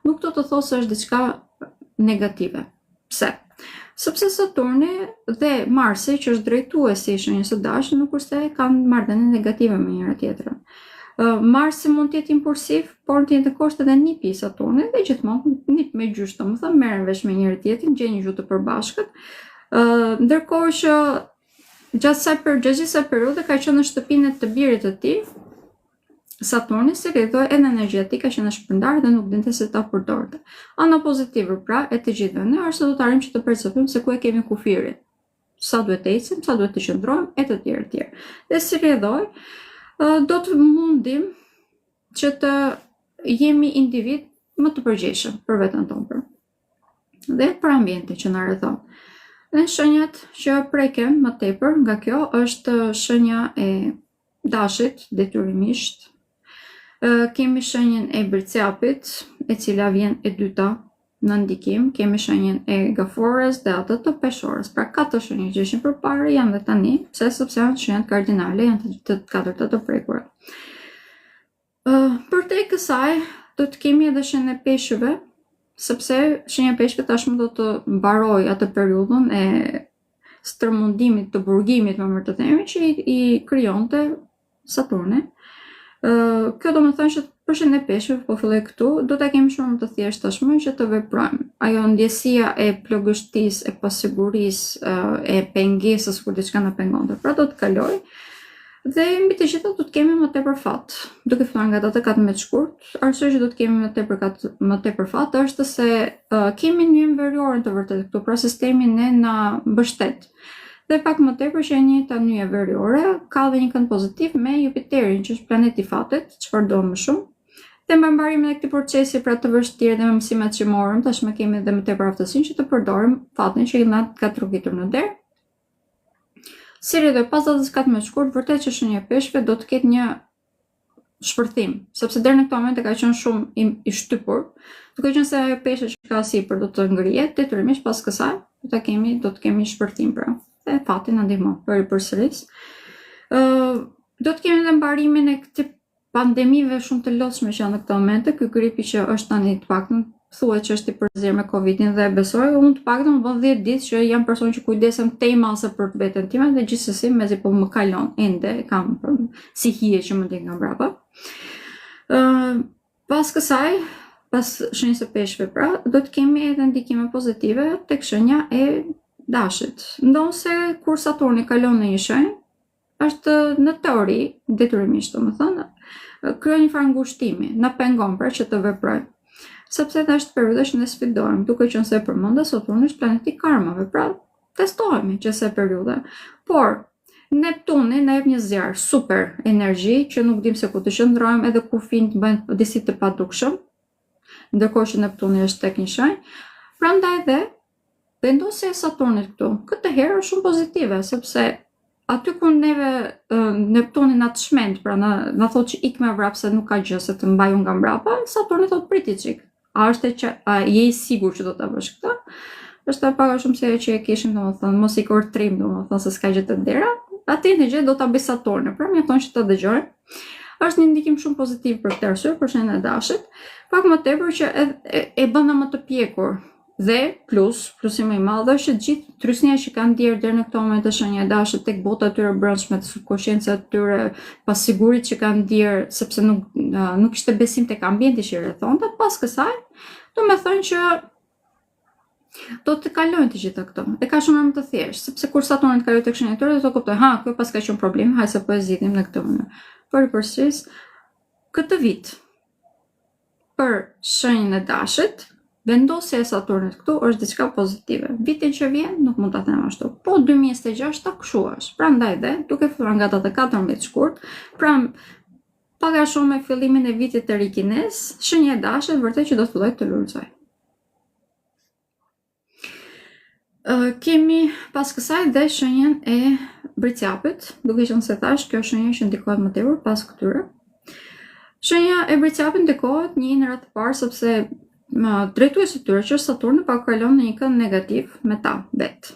nuk do të thosë se është diçka negative. Pse? Sepse Saturni dhe Marsi, që është drejtuesi i shenjës së Dashit, nuk është se kanë marrëdhënie negative me njëra tjetrën. Marsi mund të jetë impulsiv, por në të njëjtën kohë edhe nipi i Saturnit dhe gjithmonë nip me gjysh, domethënë merren vesh me njëri tjetrin, gjejnë një gjuhë të përbashkët. Ndërkohë që gjatë kësaj periudhe ka qenë në shtëpinë të birit të tij, Saturni si rrjedhoi edhe energjia e tij ka qenë shpërndarë dhe nuk dinte se ta përdorte. Ana pozitive pra e të gjithëve ne është se do të arrijmë që të perceptojmë se ku e kemi kufirin. Sa duhet të ecim, sa duhet të qëndrojmë e të tjerë. Dhe si rrjedhoi, do të mundim që të jemi individ më të përgjegjshëm për veten tonë dhe për ambientin që na rrethon. Dhe shenjat që preken më tepër nga kjo është shenja e Dashit, detyrimisht. Kemi shenjën e Birciapit, e cila vjen e dyta në ndikim, kemi shenjën e Gafores dhe atë të Peshores. Pra 4 shenjë që ishin përpara janë dhe tani, sepse janë shenjat kardinale, janë të katërta të prekura. Për te kësaj, do të kemi edhe shenjën e Peshëve, sepse shenja e peshqve tashmë do të mbaroj atë periudhën e stërmundimit të burgimit, më të themi, që i krijonte Saturni. Kjo do më thënë që për shenjën e peshqve, po filloj këtu, do ta kemi shumë të thjeshtë tashmë që të veprojmë. Ajo ndjesia e plogështisë, e pasigurisë, e pengesës kur diçka na pengonte, pra do të kaloj. Dhe mbi të gjitha do të kemi më tepër fat. Duke filluar nga data 14 shkurt, arsyeja që do të kemi më tepër fat është se kemi njën veriore të vërtetë këtu, pra sistemi ne na mbështet. Dhe pak më tepër që e njëjta nyje veriore ka dhe një kënd pozitiv me Jupiterin, që është planeti i fatit, çfarë do më shumë. Dhe me mbarimin e këtij procesi pra të vështirë dhe me mësimet që morëm, tashmë kemi edhe më tepër aftësinë që të përdorim fatin që i na ka trukitur në derë. Siri dhe pas datës 14 shkurt, vërtet që shenja e peshqve do të ketë një shpërthim, sepse deri në këtë moment e ka qenë shumë i shtypur, duke qenë se ajo peshë që ka sipër do të ngrihet, detyrimisht pas kësaj do të kemi shpërthim pra. Dhe fati na ndihmon përsëris. Do të kemi edhe mbarimin e këtij pandemive shumë të lodhshme që janë në këtë moment, ky gripi që është tani të paktën thuhet që është i përzier me Covidin dhe besoj unë të paktën vën 10 ditë që jam person që kujdesem tej mase për veten time dhe gjithsesi mezi po më kalon ende kam si hije që më ndjen nga mbrapa. Pas kësaj, pas shenjës së peshqve pra, do të kemi edhe ndikime pozitive tek shenja e Dashit. Ndonse kur Saturni kalon në një shenjë, është në teori, detyrimisht domethënë, krijon një farë ngushtimi, na pengon pra që të veprojmë. Sepse është periudha që ne sfidojmë, duke qenë se përmenda Saturni është planeti i karmave, pra testohemi që se periudha. Por Neptuni na jep një zjarr super energji që nuk dim se ku të qëndrojmë, edhe kufijt bëjnë disi të padukshëm, ndërkohë që Neptuni është tek një shenjë. Prandaj dhe vendosja e Saturnit këtu, këtë herë është shumë pozitive, sepse aty ku neve Neptuni na të shmend, pra na thotë që ik me vrap se nuk ka gjë se të mbaju nga mbrapa, Saturni thotë priti çik. A je i sigurt që do ta bësh këtë? Është pak a shumë se që e kishim domethënë mos i kortrim domethënë se s'ka gjë të dera. Atë në gjë do ta bëj Saturni, pra mjafton që ta dëgjoj. Është një ndikim shumë pozitiv për këtë arsye, për shenjën e Dashit, pak më tepër që e bën më të pjekur. Dhe plusi më i madh është që gjithë trysnia që kanë ndier deri në këtë moment të shenja e Dashit tek bota e tyre brendshme, të subkonsciencës së tyre, pas sigurisë që kanë ndier sepse nuk kishte besim tek ambienti që i rrethonte, pas kësaj, do të thonë që do të kalojnë të gjitha këto. E ka shumë më të thjeshtë, sepse kur Saturni kaloi tek shenja e tyre, do të kuptoj, kjo pas ka qenë problem, hajde se po e zgjidhim në këtë mënyrë. Por përsëris, këtë vit për shenjën e Dashit, vendosja e Saturnit këtu është diçka pozitive. Vitin që vjen nuk mund ta them ashtu. Po 2026 ta kshu është. Prandaj dhe duke filluar nga data 14 shkurt, pra pak a shumë me fillimin e vitit të ri kines, shenja e Dashit vërtet që do të fillojë të lulëzojë. Kemi pas kësaj dhe shenjën e Bricjapit, duke qenë se thash kjo shenjë që ndikohet më tepër pas këtyre. Shenja e Bricjapit ndikohet një herë të parë sepse drejtuesi i tyre që është Saturni pa kalon në një kënd negativ me ta vet.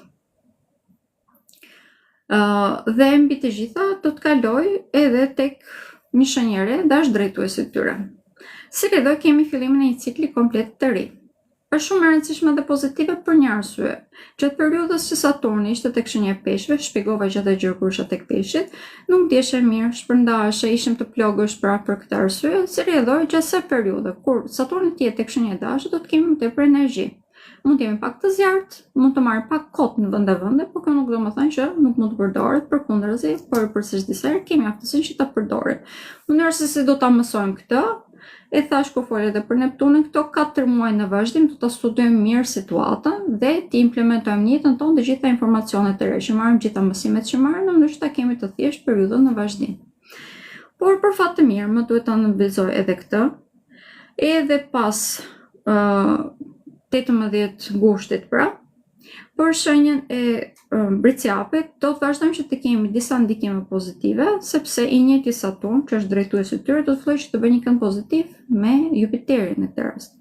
Dhe mbi të gjitha do të kaloj edhe tek një shenjë re, dhe është drejtuesi i tyre. Si do kemi fillimin e një cikli komplet të ri. Është shumë e rëndësishme dhe pozitive për një arsye. Gjatë periudhës që Saturni ishte tek shenja e Peshqve, shpjegova gjatë gjë kur isha tek Peshqit, nuk ndjeshe mirë, shpërndaheshe, ishim të plogësh për këtë arsye, si rrjedhoi gjatë kësaj periudhe. Kur Saturni jetë tek shenja e Dashit, do të kemi më tepër energji. Mund të jemi pak të zjarrt, mund të marrim pak kot në vende, por kjo nuk do të thonë që nuk mund të përdoret përkundërzi, por përsëri disa herë kemi aftësinë që ta përdorim. Mënyra se si do ta mësojmë këtë, e thash kur folë edhe për Neptunin, këto 4 muaj në vazhdim do ta studojmë mirë situatën dhe të implementojmë në jetën tonë të gjitha informacionet e re që marrim, gjitha mësimet që marrim, në mënyrë që ta kemi të thjeshtë periudhën në vazhdim. Por për fat të mirë, më duhet ta analizoj edhe këtë, edhe pas 18 gushtit pra, për shenjën e Bricjapit, do të vazhdojmë që të kemi disa ndikime pozitive, sepse i njëjti Saturn, që është drejtuesi i tyre, do të fillojë që të bëjë një kënd pozitiv me Jupiterin në këtë rast.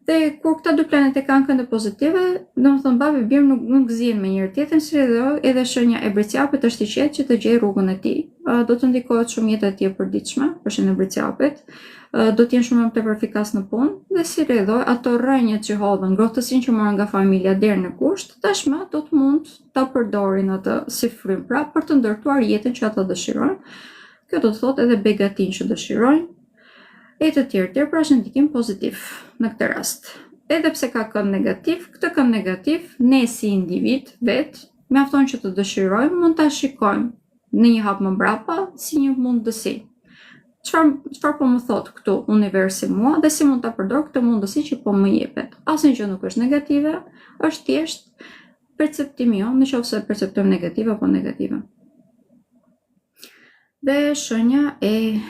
Dhe kur këta dy planet e kanë kënde pozitive, domethënë babi birë nuk zihen me njëri tjetrin, si edhe shenja e Briciapit është i qetë që të gjejë rrugën e tij. Do të ndikohet shumë jeta e tij e përditshme, për shenjën e Briciapit. Do të jenë shumë më tepër efikas në punë dhe si rrjedhoj ato rrënjët që hodhën, ngrohtësinë që morën nga familja deri në kusht, tashmë do të mund ta përdorin atë si frym pra për të ndërtuar jetën që ata dëshirojnë. Kjo do të thotë edhe begatin që dëshirojnë. E të tjerë, pra është ndikim pozitiv në këtë rast. Edhe pse ka kënd negativ, këtë kënd negativ, ne si individ vetë, mjafton që të dëshirojmë, mund ta shikojmë në një hap më mbrapa si një mundësi. Çfarë po më thot këtu universi mua dhe si mund ta përdor këtë mundësi që po më jepet. Asnjë gjë nuk është negative, është thjesht perceptimi jon, nëse perceptojmë negative apo negative. Dhe shenja e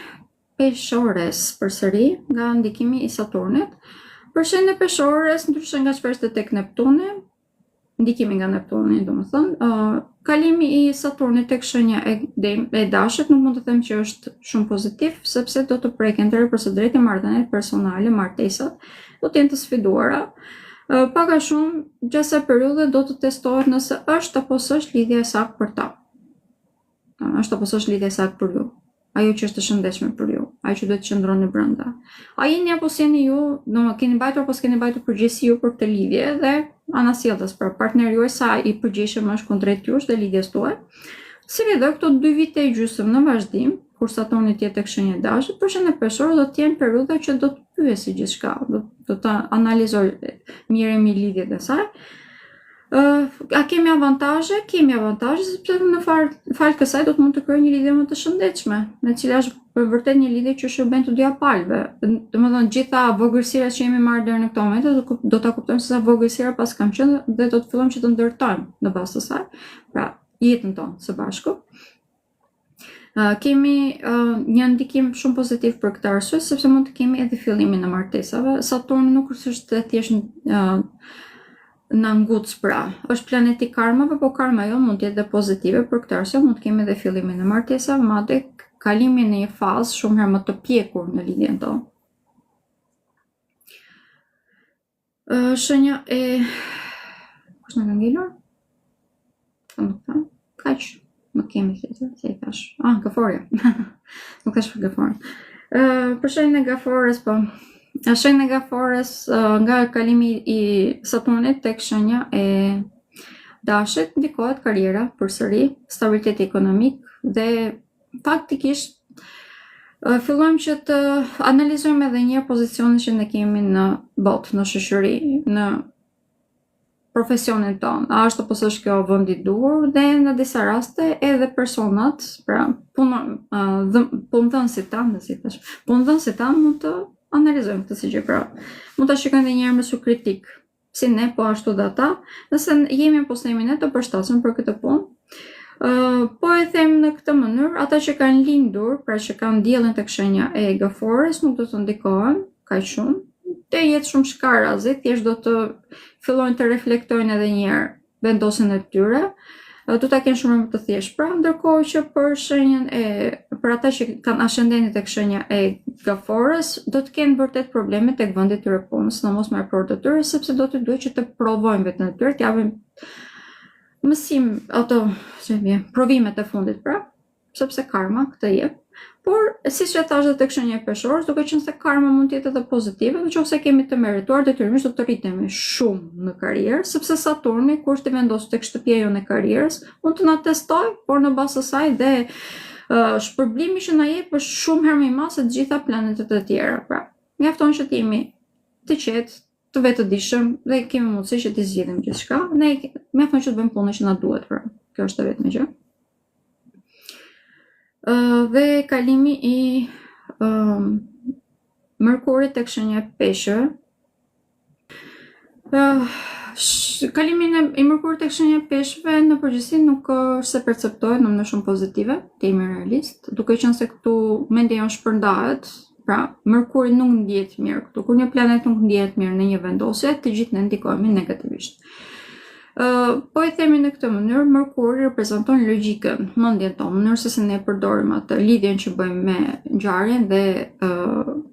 peshores përsëri nga ndikimi i Saturnit. Për shenjën e peshores, ndryshe nga çfarë ishte tek Neptuni, ndikimi nga Neptuni, domethënë, kalimi i Saturnit tek shenja e Dashit nuk mund të them që është shumë pozitiv, sepse do të preken drejt për së drejti marrëdhëniet personale, martesat, do të jenë të sfiduara. Pak a shumë gjatë kësaj periudhe do të testohet nëse është apo s'është lidhja e saktë për ta. Është apo s'është lidhja e saktë për ju. Ajo që është e shëndetshme për ju, ajo që duhet të qëndroni brenda. A jeni apo s'jeni ju, keni mbajtur apo s'keni mbajtur përgjegjësi ju për këtë lidhje dhe anasjellës, pra partneri juaj sa i përgjegjshëm është kundrejt jush dhe lidhjes tuaj. Si rrjedhoj këto 2 vite e gjysmë në vazhdim, kur Saturni jetë tek shenja e Dashit, për shenjën e Peshorës do të jenë periudha që do të pyesi gjithçka, do ta analizoj mirë lidhjet e saj. A kemi avantazhe? Kemi avantazhe, sepse në fal kësaj do të mund të krijojë një lidhje më të shëndetshme, në cila është vërtet një lidhje që shërben të dy palëve. Domethënë gjitha vogëlsirat që jemi marrë deri në këtë moment do ta kuptojmë se sa vogëlsira pas kam qenë dhe do të fillojmë që të ndërtojmë në bazë të saj, pra jetën tonë së bashku. Kemi një ndikim shumë pozitiv për këtë arsye, sepse mund të kemi edhe fillimin e martesave. Saturni nuk është thjesht në nguc pra, është planeti karmave, po karma jo mund të jetë dhe pozitive, për këtë arsye mund të kemi edhe fillimin e martesave, madje kalimin në një fazë shumë herë më të pjekur në lidhjen tonë. Shenja e kush na ka ngelur? Kaq, nuk kemi tjetër, se i thash. Gaforja. Nuk thash për Gaforën. Për shenjën e Gaforës, po. Shenja e Gaforës nga kalimi i Saturnit tek shenja e Dashit ndikohet karriera përsëri, stabilitet ekonomik dhe faktikisht fillojmë që të analizojmë edhe një pozicionin që ne kemi në botë, në shoqëri, në profesionin tonë. A është apo s'është kjo vendi i duhur dhe në disa raste edhe personat, pra punëdhënësit tanë mund të analizojmë këtë si gjë, pra mund ta shikojmë edhe një herë me sy kritik, si ne po ashtu dhe ata, nëse jemi apo s'jemi ne të përshtatshëm për këtë punë. Po e them në këtë mënyrë, ata që kanë lindur, pra që kanë diellin tek shenja e Gaforës, nuk do të ndikohen kaq shumë. Të jetë shumë shkarazi, thjesht do të fillojnë të reflektojnë edhe një herë vendosjen e tyre. Do ta kenë shumë më të thjeshtë, pra ndërkohë që për ata që kanë ascendentin tek shenja e Gaforës, do të kenë vërtet probleme tek vendi i tyre punës, sidomos me raportet e tyre, sepse do të duhet që të provojnë veten e tyre, të japin mësim provimet e fundit, pra, sepse karma këtë jep. Por, siç e thash edhe tek shenja e Peshorës, duke qenë se karma mund të jetë edhe pozitive, nëse kemi të merituar, detyrimisht do të rritemi shumë në karrierë, sepse Saturni, kur është i vendosur tek shtëpia jonë e karrierës, mund të na testojë, por në bazë të saj dhe shpërblimi që na jep është shumë herë më i madh se të gjitha planetet e tjera. Pra, mjafton që të jemi të qetë, të vetëdijshëm dhe kemi mundësi që të zgjidhim gjithçka. Ne mjafton që të bëjmë punën që na duhet, pra. Kjo është e vetmja gjë. Dhe kalimi i Mërkurit tek shenja e Peshëve. Kalimi i Mërkurit tek shenja e Peshëve në përgjithësi nuk është se perceptohet në mënyrë shumë pozitive, të jemi realist, duke qenë se këtu mendja jonë shpërndahet, pra Mërkuri nuk ndihet mirë këtu. Kur një planet nuk ndihet mirë në një vendosje, të gjithë ne ndikohemi negativisht. Po e themi në këtë mënyrë, Mërkuri reprezenton logjikën, mendjen tonë, mënyrën se ne përdorim atë lidhjen që bëjmë me ngjarjen dhe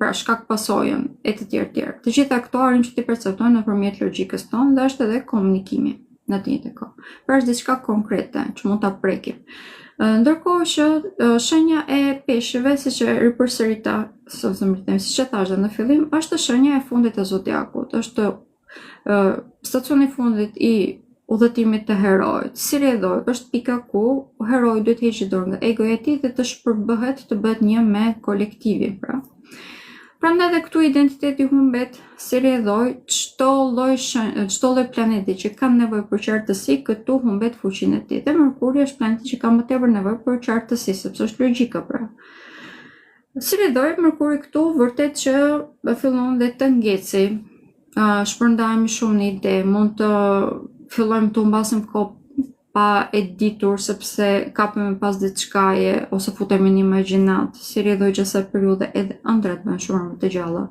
pra shkak pasojën e të tjerë. Të gjitha këto arrin që ti perceptojnë nëpërmjet logjikës tonë dhe është edhe komunikimi në të njëjtën kohë. Pra është diçka konkrete që mund ta prekim. Ndërkohë që shenja e peshqve, siç e ripërsërita, siç e thash në fillim, është shenja e fundit e zodiakut, është stacioni i fundit i udhëtimit të heroit. Si rrjedhor, është pika ku heroi duhet të heqë dorë nga egoja e tij dhe të shpërbëhet të bëhet një me kolektivin, pra. Prandaj edhe këtu identiteti humbet si rrjedhor, çdo lloj planeti që ka nevojë për qartësi, këtu humbet fuqinë e tij. Dhe Mërkuri është planeti që ka më tepër nevojë për qartësi, sepse është logjika, pra. Si rrjedhor, Mërkuri këtu vërtet që fillon dhe të ngeci, shpërndajmë shumë në ide, mund të fillojmë të humbasim kohë pa e ditur sepse kapemi pas diçkaje ose futemi në imagjinat, si rrjedhoj që sa periudhë edhe ëndrat bëhen shumë më të gjalla.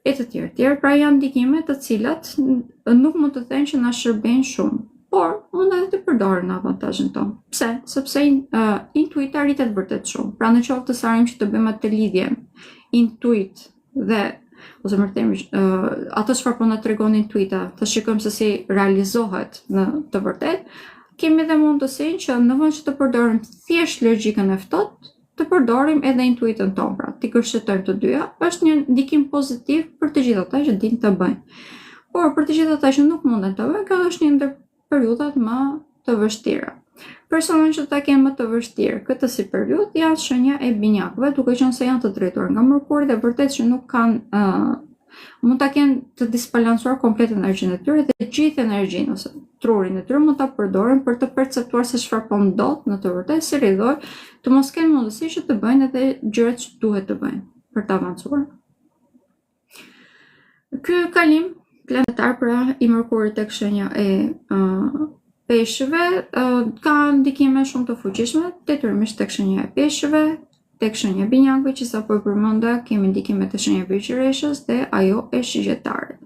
E të tjerë, pra janë ndikime të cilat nuk mund të thënë që na shërbejnë shumë, por mund edhe të përdoren avantazhin tonë. Pse? Sepse intuita rritet vërtet shumë. Pra në qoftë të arrijmë që të bëjmë atë lidhje intuit dhe ose më themi ato çfarë po na tregon intuita, të shikojmë se si realizohet në të vërtetë, kemi dhe mundësinë që në vend që të përdorim thjesht logjikën e ftohtë, të përdorim edhe intuitën tonë, pra ti kërshëtojmë të dyja, është një ndikim pozitiv për të gjithë ata që dinë të bëjnë. Por për të gjithë ata që nuk munden të bëjnë, kjo është një ndër periudhat më të vështira. Personat që ta kenë më të vështirë këtë si periudhë janë shenja e binjakëve, duke qenë se janë të drejtuar nga Mërkuri dhe vërtet që nuk kanë mund ta kenë të disbalancuar komplet energjinë e tyre dhe gjithë energjinë ose trurin e tyre mund ta përdoren për të perceptuar se çfarë po ndodh në të vërtetë, si rrjedhor, të mos kenë mundësi që të bëjnë edhe gjërat që duhet të bëjnë për të avancuar. Ky kalim planetar pra i Mërkurit tek shenja e peshqve ka ndikime shumë të fuqishme, detyrimisht tek shenja e peshqve, tek shenja e binjakëve që sapo përmenda, kemi ndikime të shenjave Biçireshës dhe ajo e Shigjetarit.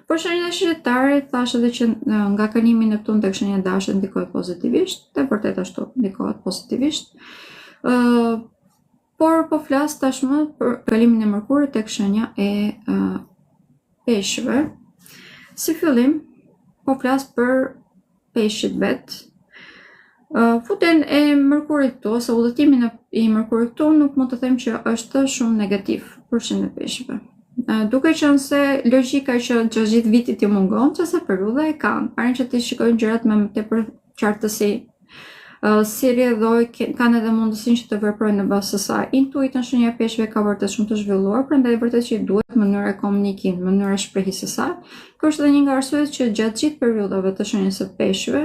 Por shenja e Shigjetarit thash edhe që nga kalimi i Neptun tek shenja e Dashit ndikohet pozitivisht, dhe vërtet ashtu ndikohet pozitivisht. Por po flas tashmë për kalimin e Mërkurit tek shenja e peshqve. Si fillim, po flas për peshqit vet. Futen e Mërkurit këtu, ose udhëtimin i Mërkurit këtu nuk mund të them që është shumë negativ për shenjën e peshqve. Duke qenë se logjika që gjithë vitit i mungon, që se periudha e kanë, parin që ti shikojnë gjërat me më tepër qartësi. Si rrjedhoj kanë edhe mundësinë që të veprojnë në bazë të saj. Intuita në shenja e peshqve ka vërtet shumë të zhvilluar, prandaj vërtet që i duhet mënyra e komunikimit, mënyra e shprehjes së saj. Kjo është edhe një nga arsyet që gjatë gjithë periudhave të shenjës së peshqve,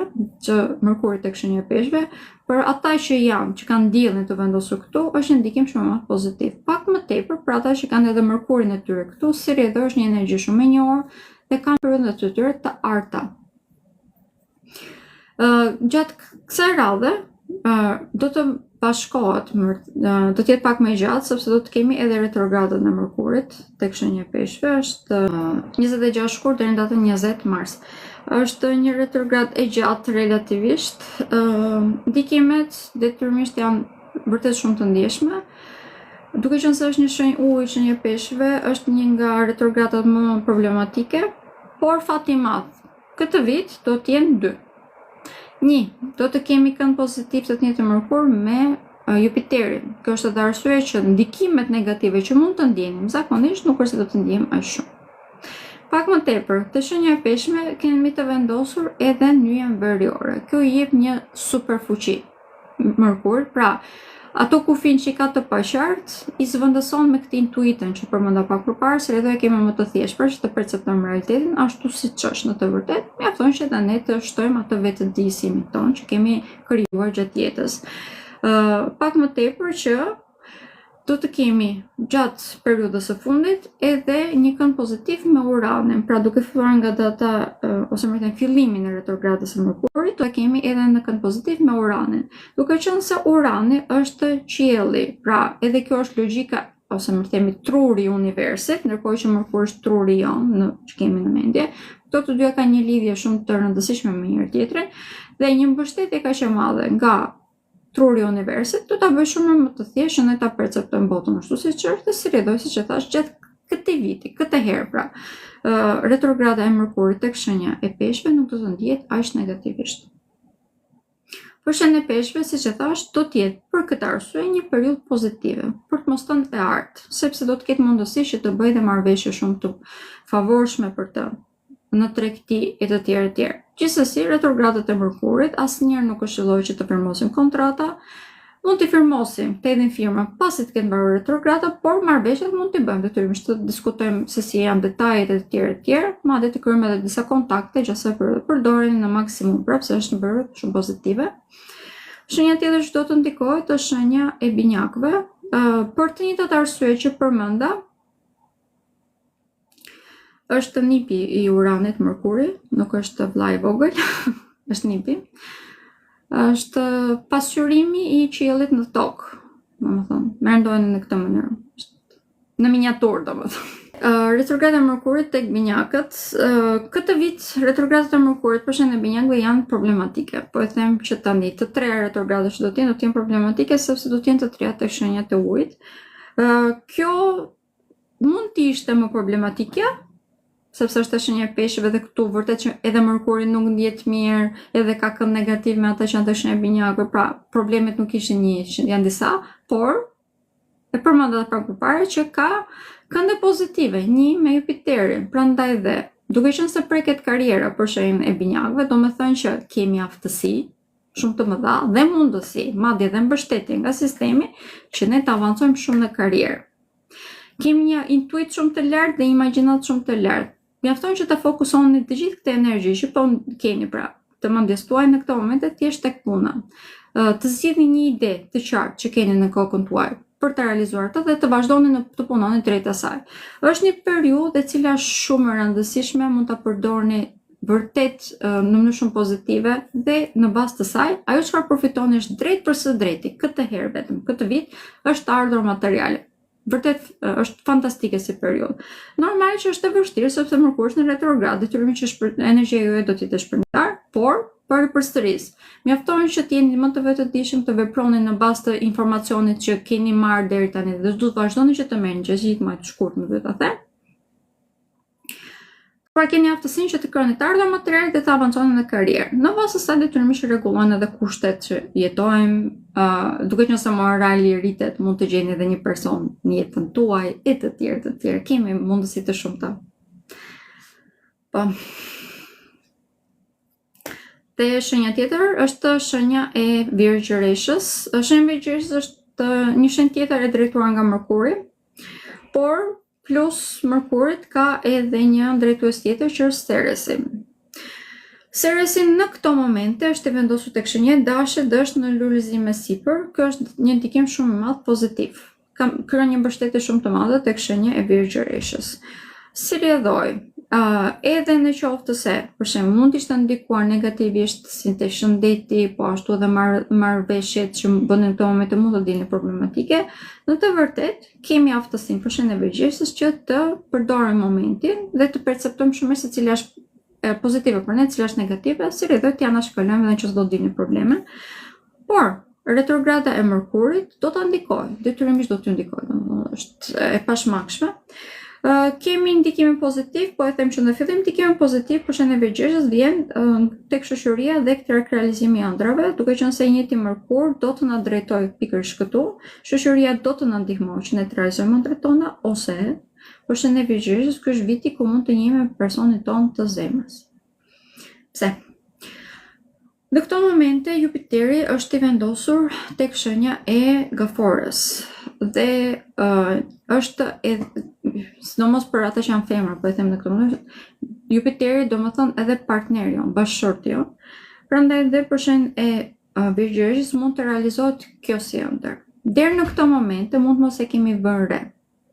që Mërkuri tek shenja e peshqve, për ata që kanë diellin të vendosur këtu, është një ndikim shumë më pozitiv. Pak më tepër për ata që kanë edhe Mërkurin e tyre këtu, si rrjedhor është një energji shumë e njohur dhe kanë periudhat e tyre të arta. Gjatë kësaj radhe do të bashkohet, do të jetë pak më gjatë sepse do të kemi edhe retrogradën e Mërkurit tek shenja e peshqve, është 26 shkurt deri në datën 20 mars. Është një retrograd e gjatë relativisht. Ndikimet detyrimisht janë vërtet shumë të ndjeshme. Duke qenë se është një shenjë ujë, shenja e peshqve, është një nga retrogradat më problematike, por fati i madh. Këtë vit do të jenë 2. Do të kemi kënd pozitiv të njëjtë Mërkur me Jupiterin. Kjo është edhe arsye që ndikimet negative që mund të ndjenim zakonisht nuk është se do të ndjejmë aq shumë. Pak më tepër, të shenja e peshqme kemi të vendosur edhe yjen veriore. Kjo i jep një super fuqi Mërkur, pra ato kufin që ka të paqartë i zëvendëson me këtë intuitën që përmenda pak përpara, se edhe kemi më të thjeshtë për që të perceptojmë realitetin ashtu siç është në të vërtetë, mjafton që ne të shtojmë atë vetëdijësimin tonë që kemi krijuar gjatë jetës. Pak më tepër që do të kemi gjatë periudhës së fundit edhe një kënd pozitiv me Uranin, pra duke filluar nga data ose më thënë fillimin e retrogradës së Mërkurit, do të kemi edhe në kënd pozitiv me Uranin. Duke qenë se Urani është qielli, pra edhe kjo është logjika ose më themi truri i universit, ndërkohë që Mërkuri është truri jonë që kemi në mendje. Këto të dyja kanë një lidhje shumë të rëndësishme me njëri tjetrin dhe një mbështetje kaq e madhe nga truri i universit do ta bëj shumë më të thjeshtë që ne ta perceptojmë botën ashtu siç është, si rrjedhoj siç e thash gjatë këtij viti, këtë herë pra, retrograda e Mërkurit tek shenja e Peshqve nuk do të ndihet aq negativisht. Për shenjën e Peshqve, siç e thash, do të jetë për këtë arsye një periudhë pozitive, për të mos thënë e artë, sepse do të ketë mundësi që të bëjë dhe marrëveshje shumë të favorshme për të në tregti e të tjerë e tjerë. Gjithsesi, retrogradat e Mërkurit asnjëherë nuk këshillojë që të firmosim kontrata. Mund t'i firmosim të edhin firma pasi të ketë mbaruar retrograda, por marrëveshjet mund t'i bëjmë detyrimisht të diskutojmë se si janë detajet e të tjerë, madje të kryejmë edhe disa kontakte gjatë asaj periudhe, përdorin në maksimum prapë se është një periudhë shumë pozitive. Shenja tjetër që do të ndikojë është shenja e binjakëve, për të njëjtat arsye që përmenda. Është nipi i Uranit Mërkuri, nuk është vllai i vogël, është nipi. Është pasqyrimi i qiellit në tokë, domethënë, mendojnë në këtë mënyrë. Në miniaturë, domethënë. Retrograda e Mërkurit tek binjakët, këtë vit retrogradat e Mërkurit për shenjën e binjakëve janë problematike. Po e them që tani të treja retrogradat që do të jenë problematike sepse do të jenë të treja tek shenjat e ujit. Kjo mund të ishte më problematike, sepse është shenja e Peshqve dhe këtu vërtet që edhe Mërkuri nuk ndihet mirë, edhe ka kënd negativ me ata që janë të shenja e binjakëve, pra problemet nuk ishin një, janë disa, por e përmenda edhe pak përpara që ka kënde pozitive, një me Jupiterin, prandaj dhe duke qenë se preket karriera për shenjën e binjakëve, do me thënë që kemi aftësi shumë të mëdha dhe mundësi, madje dhe mbështetje nga sistemi që ne të avancojmë shumë në karrierë. Kemi një intuit shumë të lartë dhe imagjinat shumë të lartë. Mjafton që të fokusoni të gjithë këtë energji që po keni pra të mendjes tuaj në këtë moment thjesht tek puna. Të zgjidhni një ide të qartë që keni në kokën tuaj për të realizuar atë dhe të vazhdoni të punoni drejt asaj. Është një periudhë e cila është shumë e rëndësishme, mund ta përdorni vërtet në mënyrë shumë pozitive dhe në bazë të saj, ajo çfarë përfitoni është drejt për së drejti, këtë herë vetëm, këtë vit është ardhur materiale. Vërtet është fantastike si periudhë. Normal që është e vështirë sepse Mërkuri është në retrograd, detyrimisht që energjia juaj do të jetë e shpërndar, por përsëris. Mjafton që të jeni më të vetëdijshëm, të veproni në bazë të informacionit që keni marrë deri tani dhe do të vazhdoni që të merrni gjithmonë më të shkurtër, më duhet ta them. Pra keni aftësinë që të krijoni të ardhur materiale dhe të avanconi në karrierë. Në bazë të saj detyrimisht rregullojnë edhe kushtet që jetojmë, duke qenë se morali rritet, mund të gjeni edhe një person në jetën tuaj e të tjerë. Kemi mundësi të shumta. Po. Dhe shenja tjetër është shenja e Virgjëreshës. Shenja e Virgjëreshës është një shenjë tjetër e drejtuar nga Mërkuri, por plus Mërkurit ka edhe një drejtues tjetër që është Ceresi. Ceresi në këto momente është i vendosur tek shenja e Dashit dhe është në lulëzim me sipër. Kjo është një ndikim shumë i madh pozitiv. Krijon një mbështetje shumë të madhe tek shenja e Virgjëreshës. Si rrjedhoj, edhe në qoftë se, për shembull, mund të ishte ndikuar negativisht si te shëndeti, po ashtu edhe marrëveshjet që bën në këto momente mund të dinë problematike, në të vërtet kemi aftësinë për shenjën e Virgjëreshës që të përdorim momentin dhe të perceptojmë shumë se cila është pozitive për ne, cila është negative, si rrjedhoj të janë shkëlojmë edhe nëse do të dinë probleme. Por retrograda e Mërkurit do ta ndikojë, detyrimisht do t'ju ndikojë, është e pashmangshme. Kemi ndikimin pozitiv, po e them që në fillim ndikimi pozitiv për shenjën e Virgjëreshës vjen tek shoqëria dhe tek realizimi i ëndrave, duke qenë se i njëjti Mërkur do të na drejtojë pikërisht këtu, shoqëria do të na ndihmojë që ne të realizojmë ëndrat tona, ose për shenjën e Virgjëreshës ky është viti ku mund të njihemi me personin ton të zemrës. Pse? Në këto momente Jupiteri është i vendosur tek shenja e Gaforës dhe është sidomos për ata që janë femra, po e them në këtë mënyrë, Jupiteri do të thonë edhe partneri jon, bashkëshorti jon. Prandaj edhe për shenjën e Virgjëreshës mund të realizohet kjo si ëndër. Deri në këtë moment mund mos e kemi vënë re.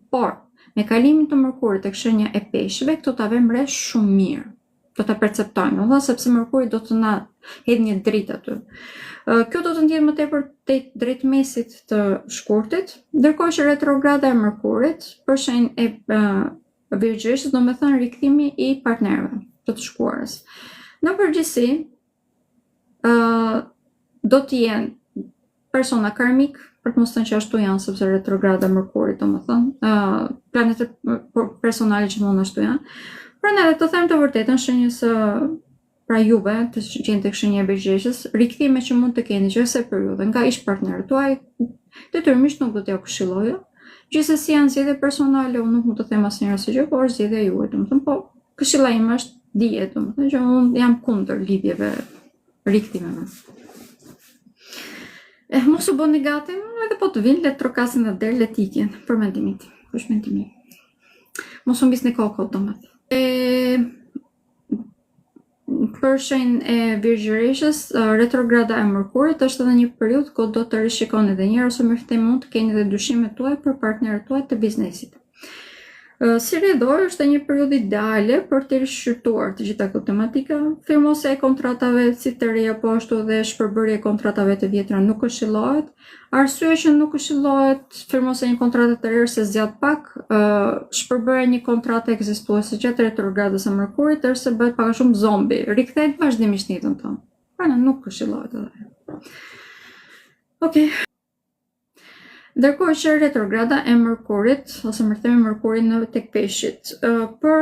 Por me kalimin të Mërkurit tek shenja e Peshqve, këto ta vëmë re shumë mirë. Do ta perceptojmë, sepse Mërkuri do të na hedhë një dritë aty. Kjo do të ndjehet më tepër drejt mesit të shkurtit, ndërkohë që retrograda e Mërkurit për shenjën e Virgjëreshës do të thonë rikthimi i partnerëve të shkuarës. Në përgjithësi do të jenë persona karmik, për të mos thënë që ashtu janë, sepse retrograda e Mërkurit, domethënë, planetet personale gjithmonë ashtu janë. Prandaj të them të vërtetën, shenjës pra juve të gjeni tek shenja e Birgjeshës, rikthime që mund të keni çdo periudhë nga ish partnerët tuaj, detyrimisht nuk do t'ja këshilloj. Gjithsesi janë zgjedhje personale, unë nuk mund të them asnjëherë se gjë, por zgjedhja juaj, domethënë, po këshilla ime është dihet, domethënë që unë jam kundër lidhjeve rikthimeve. Mos u bëni gati, edhe po të vinë, le të trokasin dhe derë, le t'ikin, për mendimin tim, për shmentimin. Mos u mbisni kokot, domethënë. Për shenjën e Birgjëreshës, retrograda e Mërkurit është edhe një periudhë ku do të rishikoni edhe një herë ose më fitim mund të keni edhe dyshimet tuaj për partnerët tuaj të biznesit. Si rrjedhor është një periudhë ideale për të rishqyrtuar të gjitha këto tematika. Firmosja e kontratave si të reja, po ashtu dhe shpërbërja e kontratave të vjetra nuk këshillohet. Arsyeja që nuk këshillohet firmosja e një kontrate të re se zgjat pak, shpërbërja e një kontrate ekzistuese gjatë retrogradës së Mërkurit është bëhet pak a shumë zombi, rikthehet vazhdimisht në jetën tonë. Pra nuk këshillohet edhe. Okej. Ndërkohë që retrograda e Mërkurit, ose mërthemi Mërkurit në tek Peshqit, për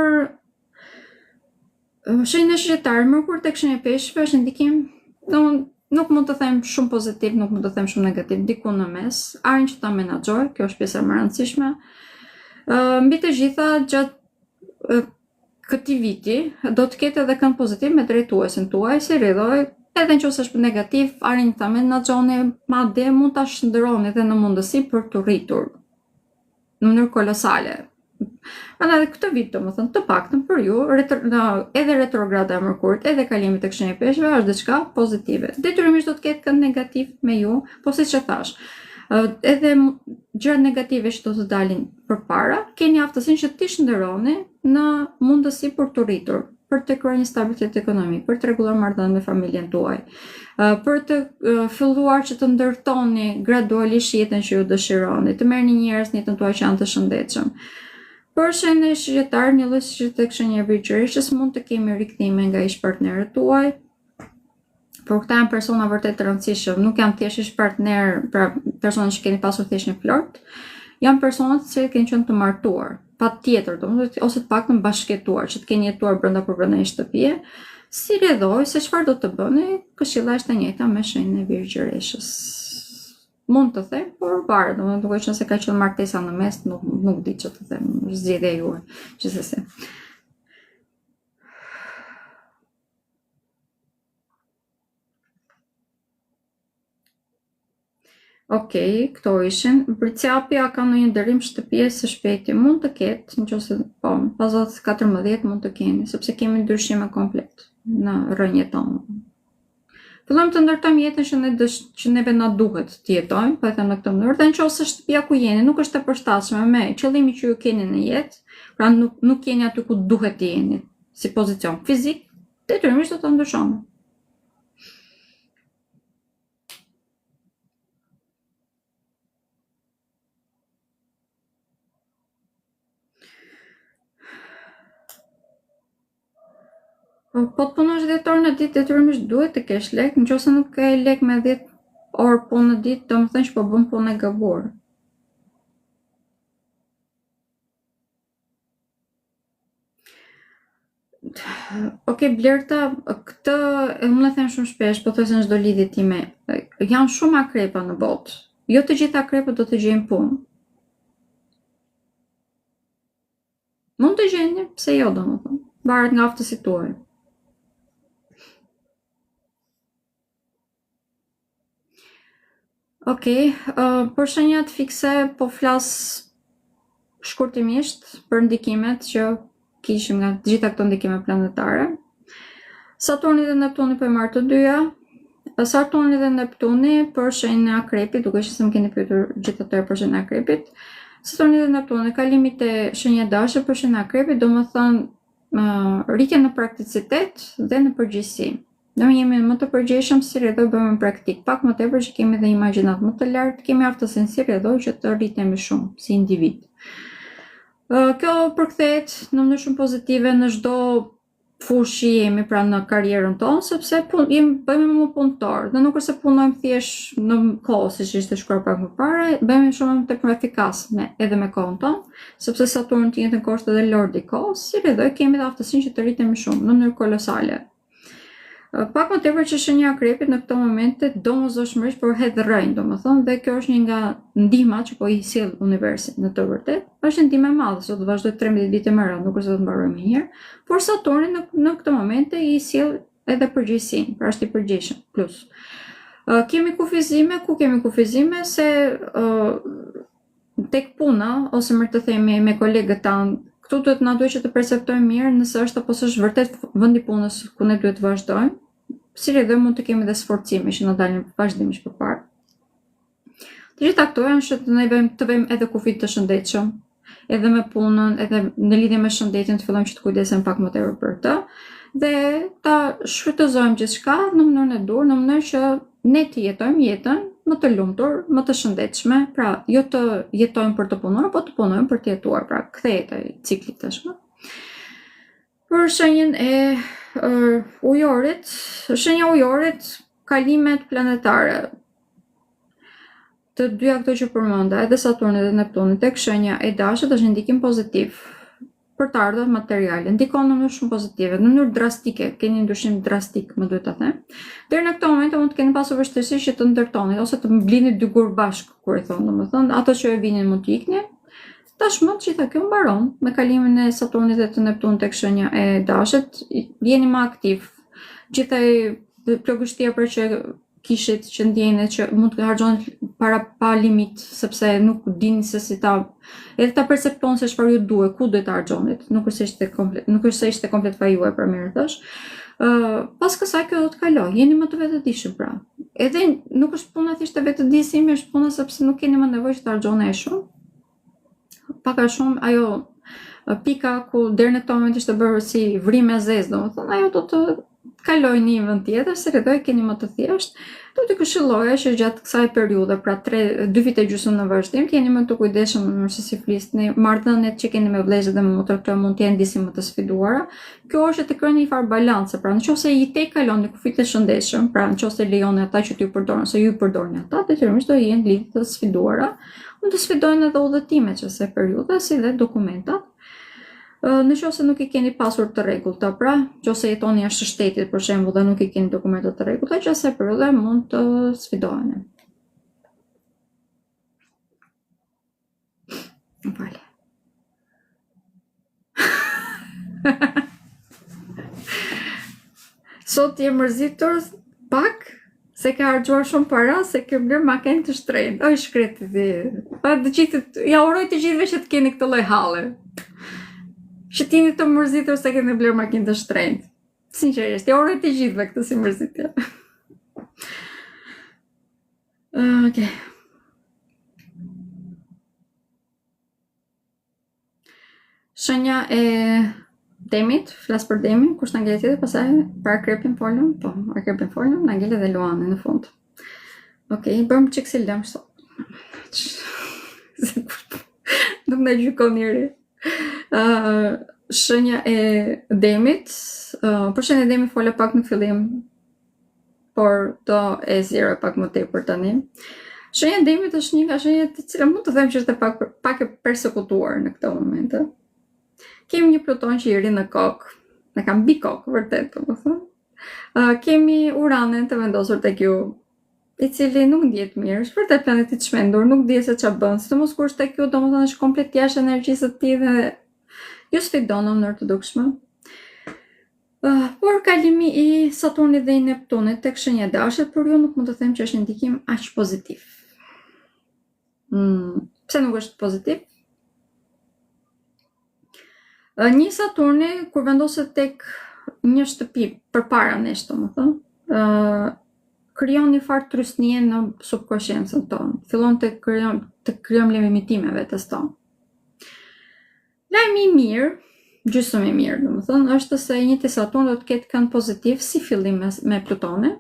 shenjën e Shqiptarë, Mërkuri tek shenja e Peshqve është ndikim, nuk mund të them shumë pozitiv, nuk mund të them shumë negativ, diku në mes, arin që ta menaxhoj, kjo është pjesa më e rëndësishme. Mbi të gjitha, gjatë këtij viti do të ketë edhe kënd pozitiv me drejtuesin tuaj, si rrjedhoj. Edhe nëse është negativ, arin ta menaxhoni, madje mund ta shndërroni edhe në mundësi për të rritur në mënyrë kolosale. Prandaj këtë vit, domethënë, të paktën për ju, edhe retrograda e Mërkurit, edhe kalimi tek shenja e Peshqve është diçka pozitive. Detyrimisht do të ketë kënd negativ me ju, po siç e thash, edhe gjërat negative që do të dalin përpara, keni aftësinë që t'i shndërroni në mundësi për të rritur, për të kryer një stabilitet ekonomik, për të rregulluar marrëdhënie me familjen tuaj, për të filluar që të ndërtoni gradualisht jetën që ju dëshironi, të merrni njerëz në jetën tuaj që janë të shëndetshëm. Për shenjën e Shqiptarë, një lloj si tek shenja e Birgjëreshës, mund të kemi rikthime nga ish partnerët tuaj. Por këta janë persona vërtet të rëndësishëm, nuk janë thjesht ish partner, pra persona që keni pasur thjesht në flort, janë persona të cilët keni qenë të martuar. Patjetër, domethënë, ose të paktën bashkëtuar, që të keni jetuar brenda një shtëpie, si rrjedhoj se çfarë do të bëni, këshilla është e njëjta me shenjën e Birgjëreshës. Mund të them, por varet, domethënë duke qenë se ka qenë martesa në mes, nuk di çfarë të them, zgjedhja juaj, gjithsesi. Okej, këto ishin. Pricjapja ka ndonjë ndërim shtëpie së shpejti, mund të ketë, nëse po, pas 14 mund të keni, sepse kemi ndryshime komplet në rrënjën tonë. Fillojmë të ndërtojmë jetën që neve na duhet të jetojmë, po e them në këtë mënyrë, dhe nëse shtëpia ku jeni nuk është e përshtatshme me qëllimin që ju keni në jetë, pra nuk jeni aty ku duhet të jeni, si pozicion fizik, detyrimisht do të ndryshoni. Po të punosh 10 orë në ditë, detyrimisht duhet të kesh lek, nëse nuk ke lek me 10 orë punë në ditë, domethënë që po bën punë e gabuar. Okej, Blerta, këtë unë e them shumë shpesh, po thosë në çdo lidhje time, janë shumë akrepa në botë. Jo të gjitha akrepët do të gjejnë punë. Mund të gjeni, pse jo, domethënë, varet nga aftësitë tuaja. Okej, për shenjat fikse po flas shkurtimisht për ndikimet që kishim nga të gjitha këto ndikime planetare. Saturni dhe Neptuni po i marrë të dyja. Saturni dhe Neptuni për shenjën e Akrepit, duke që se më keni pyetur gjithatë për shenjën e Akrepit. Saturni dhe Neptuni, kalimit e shenja dashur për shenjën e Akrepit, domethënë rritje në prakticitet dhe në përgjegjësi. Ne jemi më të përgjegjshëm si rrjedhoj bëjmë praktik, pak më tepër që kemi dhe imagjinat më të lartë, kemi aftësinë si rrjedhoj që të rritemi shumë si individ. Kjo përkthehet në mënyrë shumë pozitive në çdo fushi jemi pra në karrierën tonë, sepse bëjmë më punëtor, dhe nuk është se punojmë thjesht në kohë, siç ishte shkruar pak më parë, bëjmë shumë tepër efikas edhe me kohën tonë, sepse Saturn të njëjtën kohë dhe Lordi i kohës, si rridhoj kemi dhe aftësinë që të rritemi shumë në mënyrë kolosale. Pak më tepër që shenja Akrepit në këto momente domosdoshmërisht përhet rrënjë, domethënë, dhe kjo është një nga ndihmat që po i sjell universi në të vërtetë. Është një ndihmë e madhe, sot do vazhdoj 13 vite më radh, nuk është se do të mbaroj më herë, por Saturni në këto momente i sjell edhe përgjegjësinë, pra është i përgjegjshëm plus. Kemi kufizime se tek puna ose më të themi me kolegët tanë, këtu duhet që të perceptojmë mirë nëse është apo s'është vërtet vendi punës ku ne duhet të vazhdojmë. Si rridhoj mund të kemi dhe sforcime që na dalin vazhdimisht përpara. Të gjitha këto janë që ne të vëmë edhe kufit të shëndetshëm, edhe me punën, edhe në lidhje me shëndetin të fillojmë që të kujdesem pak më tepër për të, dhe ta shfrytëzojmë gjithçka në mënyrën e dur, në mënyrë që ne të jetojmë jetën më të lumtur, më të shëndetshme, pra jo të jetojmë për të punuar, po të punojmë për të jetuar, pra kthehet ai cikli tashmë. Për shenjën e ujorit, shenja ujorit, kalimet planetare. Të dyja këto që përmenda, edhe Saturni dhe Neptuni tek shenja e dashit është një ndikim pozitiv për të ardhur materiale, ndikon në mënyrë shumë pozitive, në mënyrë drastike, keni ndryshim drastik, më duhet ta them. Deri në këtë moment mund të keni pasur vështirësi që të ndërtoni ose të blini dy gur bashk, kur i thon, domethënë, ato që e vinin mund të ikni. Tashmë gjitha kjo mbaron me kalimin e Saturnit dhe të Neptunit tek shenja e dashit, jeni më aktiv. Gjithaj plagështia për që kishit që ndjeni që mund të harxhoni para pa limit, sepse nuk dini se si ta edhe ta perceptoni se çfarë ju duhet, ku duhet ta harxhonit. Nuk është se ishte komplet fa juaj për mirë thash. Pas kësaj kjo do të kaloj, jeni më të vetëdijshëm pra. Edhe nuk është puna thjesht e vetëdijshëm, është puna sepse nuk keni më nevojë që të harxhoni shumë. Pak a shumë ajo pika ku deri në këtë moment ishte bërë si vrimë e zezë, domethënë ajo do të kaloj në një vend tjetër, se rridoj keni më të thjeshtë. Do të këshilloja që gjatë kësaj periudhe, pra 2 vite gjysmë në vazhdim, të jeni më të kujdesshëm në se si flisni, marrëdhëniet që keni me vëllezërit dhe me motrat tuaj mund të jenë disi më të sfiduara. Kjo është të krijoni një farë balance, pra nëse i tej kaloni kufit të shëndetshëm, pra nëse lejoni ata që t'ju përdorin ose ju përdorni ata, detyrimisht do jenë lidhje të sfiduara. Mund të sfidojnë edhe udhëtimet që se periudha, si dhe dokumentat. Nëse nuk i keni pasur të rregullta, pra nëse jetoni jashtë shtetit për shembull dhe nuk i keni dokumentat të rregullta, që asaj periudhe mund të sfidoheni. Vale. Sot je mërzitur pak se ka harxuar shumë para, se ke bler makinë të shtrenjtë. Oj shkreti ti. Pa të gjithë, ja uroj të gjithëve që të keni këtë lloj halli. Që t'jeni të mërzitur se keni bler makinë të shtrenjtë. Sinqerisht, ja uroj të gjithëve këtë si mërzitje. Okej. Shenja e Demit, flas për Demin, kush na ngel tjetër, pastaj për Akrepin folëm, po, Akrepin folëm, na ngel edhe Luani në fund. Okej, bëm çik si lëm sot. Nuk na gjykon njëri. Shenja e Demit, për shenja e Demit fola pak në fillim, por do e zgjera pak më tepër tani. Shenja e Demit është një nga shenjat të cilat mund të them që është pak e persekutuar në këtë moment. Kemi një Pluton që i ri në kokë, ne kam mbi kokë, vërtet, domethënë. Kemi Uranin të vendosur tek ju, i cili nuk ndjet mirë, është vërtet planeti i çmendur, nuk di se ç'a bën, sidomos kur është tek ju, domethënë është komplet jashtë energjisë së tij dhe ju sfidon në mënyrë të dukshme. Por kalimi i Saturnit dhe i Neptunit tek shenja e dashit për ju nuk mund të them që është një ndikim aq pozitiv. Pse nuk është pozitiv? Një Saturni kur vendoset tek një shtëpi përpara nesh, domethënë, krijon një farë trysnie në subkonsciencën tonë. Fillon të krijojmë limitime vetes tonë. Lajmi i mirë, gjysmë i mirë, domethënë, është se njëti Saturn do të ketë kënd pozitiv si fillim me Plutonin.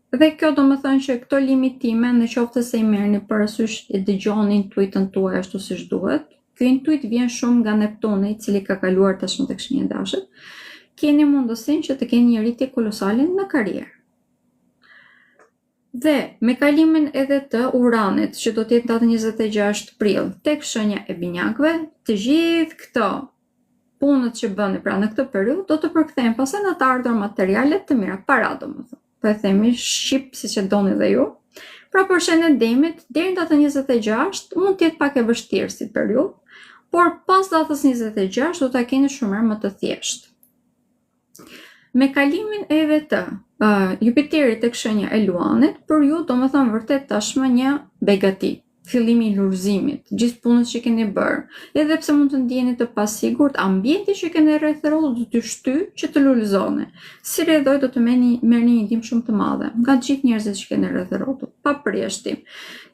Dhe kjo domethënë që këto limitime, në qoftë se i merrni parasysh e dëgjoni intuitën tuaj ashtu siç duhet. Ky intuit vjen shumë nga Neptuni, i cili ka kaluar tashmë tek shenja e dashit, keni mundësinë që të keni një rritje kolosale në karrierë. Dhe me kalimin edhe të Uranit, që do të jetë datë 26 prill tek shenja e binjakëve, të gjithë këto punët që bëni pra në këtë periudhë do të përkthehen pastaj në të ardhur materiale të mira, para domethënë. Po e themi shqip siç e doni dhe ju. Pra për shenjën e Demit, deri në datën 26 mund të jetë pak e vështirë si periudhë, por pas datës 26 do ta keni shumë më të thjeshtë. Me kalimin edhe të Jupiterit tek shenja e Luanit, për ju do me thënë vërtet tashmë një begati, fillimi i lulëzimit, gjithë punës që keni bërë, edhe pse mund të ndjeni të pasigurt, ambienti që keni rreth rrotull do t'ju shtyjë që të lulëzoni. Si rrjedhoj do të merrni një ndihmë shumë të madhe nga të gjithë njerëzit që keni rreth rrotull, pa përjashtim.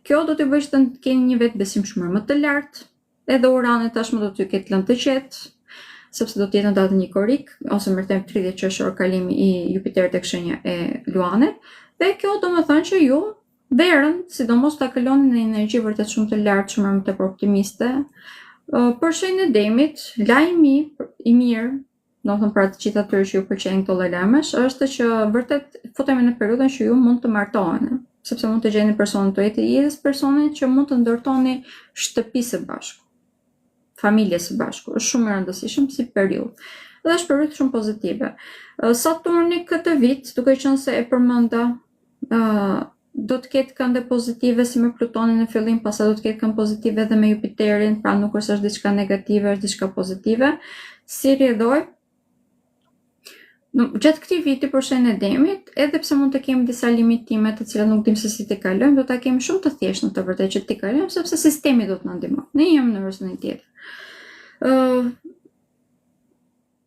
Kjo do t'ju bëjë të keni një vetbesim shumë më të lartë, edhe Urani tashmë do t'ju ketë lënë të qetë, sepse do të jetë në datën 1 korik, ose më thënë 30 qershor kalimi i Jupiterit tek shenja e Luanit, dhe kjo do të thonë që ju verën, sidomos ta kaloni në energji vërtet shumë të lartë, shumë më tepër optimiste. Për shenjën e Demit, lajmi i mirë, do të thënë për të gjithë atyre që ju pëlqejnë këto lajmesh, është që vërtet futemi në periudhën që ju mund të martoheni, sepse mund të gjeni personin të jetës personin që mund të ndërtoni shtëpi së bashku. Familje së bashku, është shumë e rëndësishëm si periudhë. Dhe është periudhë shumë pozitive. Saturni këtë vit, duke qenë se e përmenda, do të ketë kënde pozitive si me Plutonin në fillim, pastaj do të ketë këndë pozitive edhe me Jupiterin, pra nuk është diçka negative, është diçka pozitive. Si rrjedhoj? Gjatë këtij viti për shenjën e Demit, edhe pse mund të kemi disa limitime të cilat nuk dim se si t'i kalojmë, do ta kemi shumë të thjeshtë në të vërtetë që t'i kalojmë, sepse sistemi do të na ndihmojë. Ne jemi në mënyrë tjetër.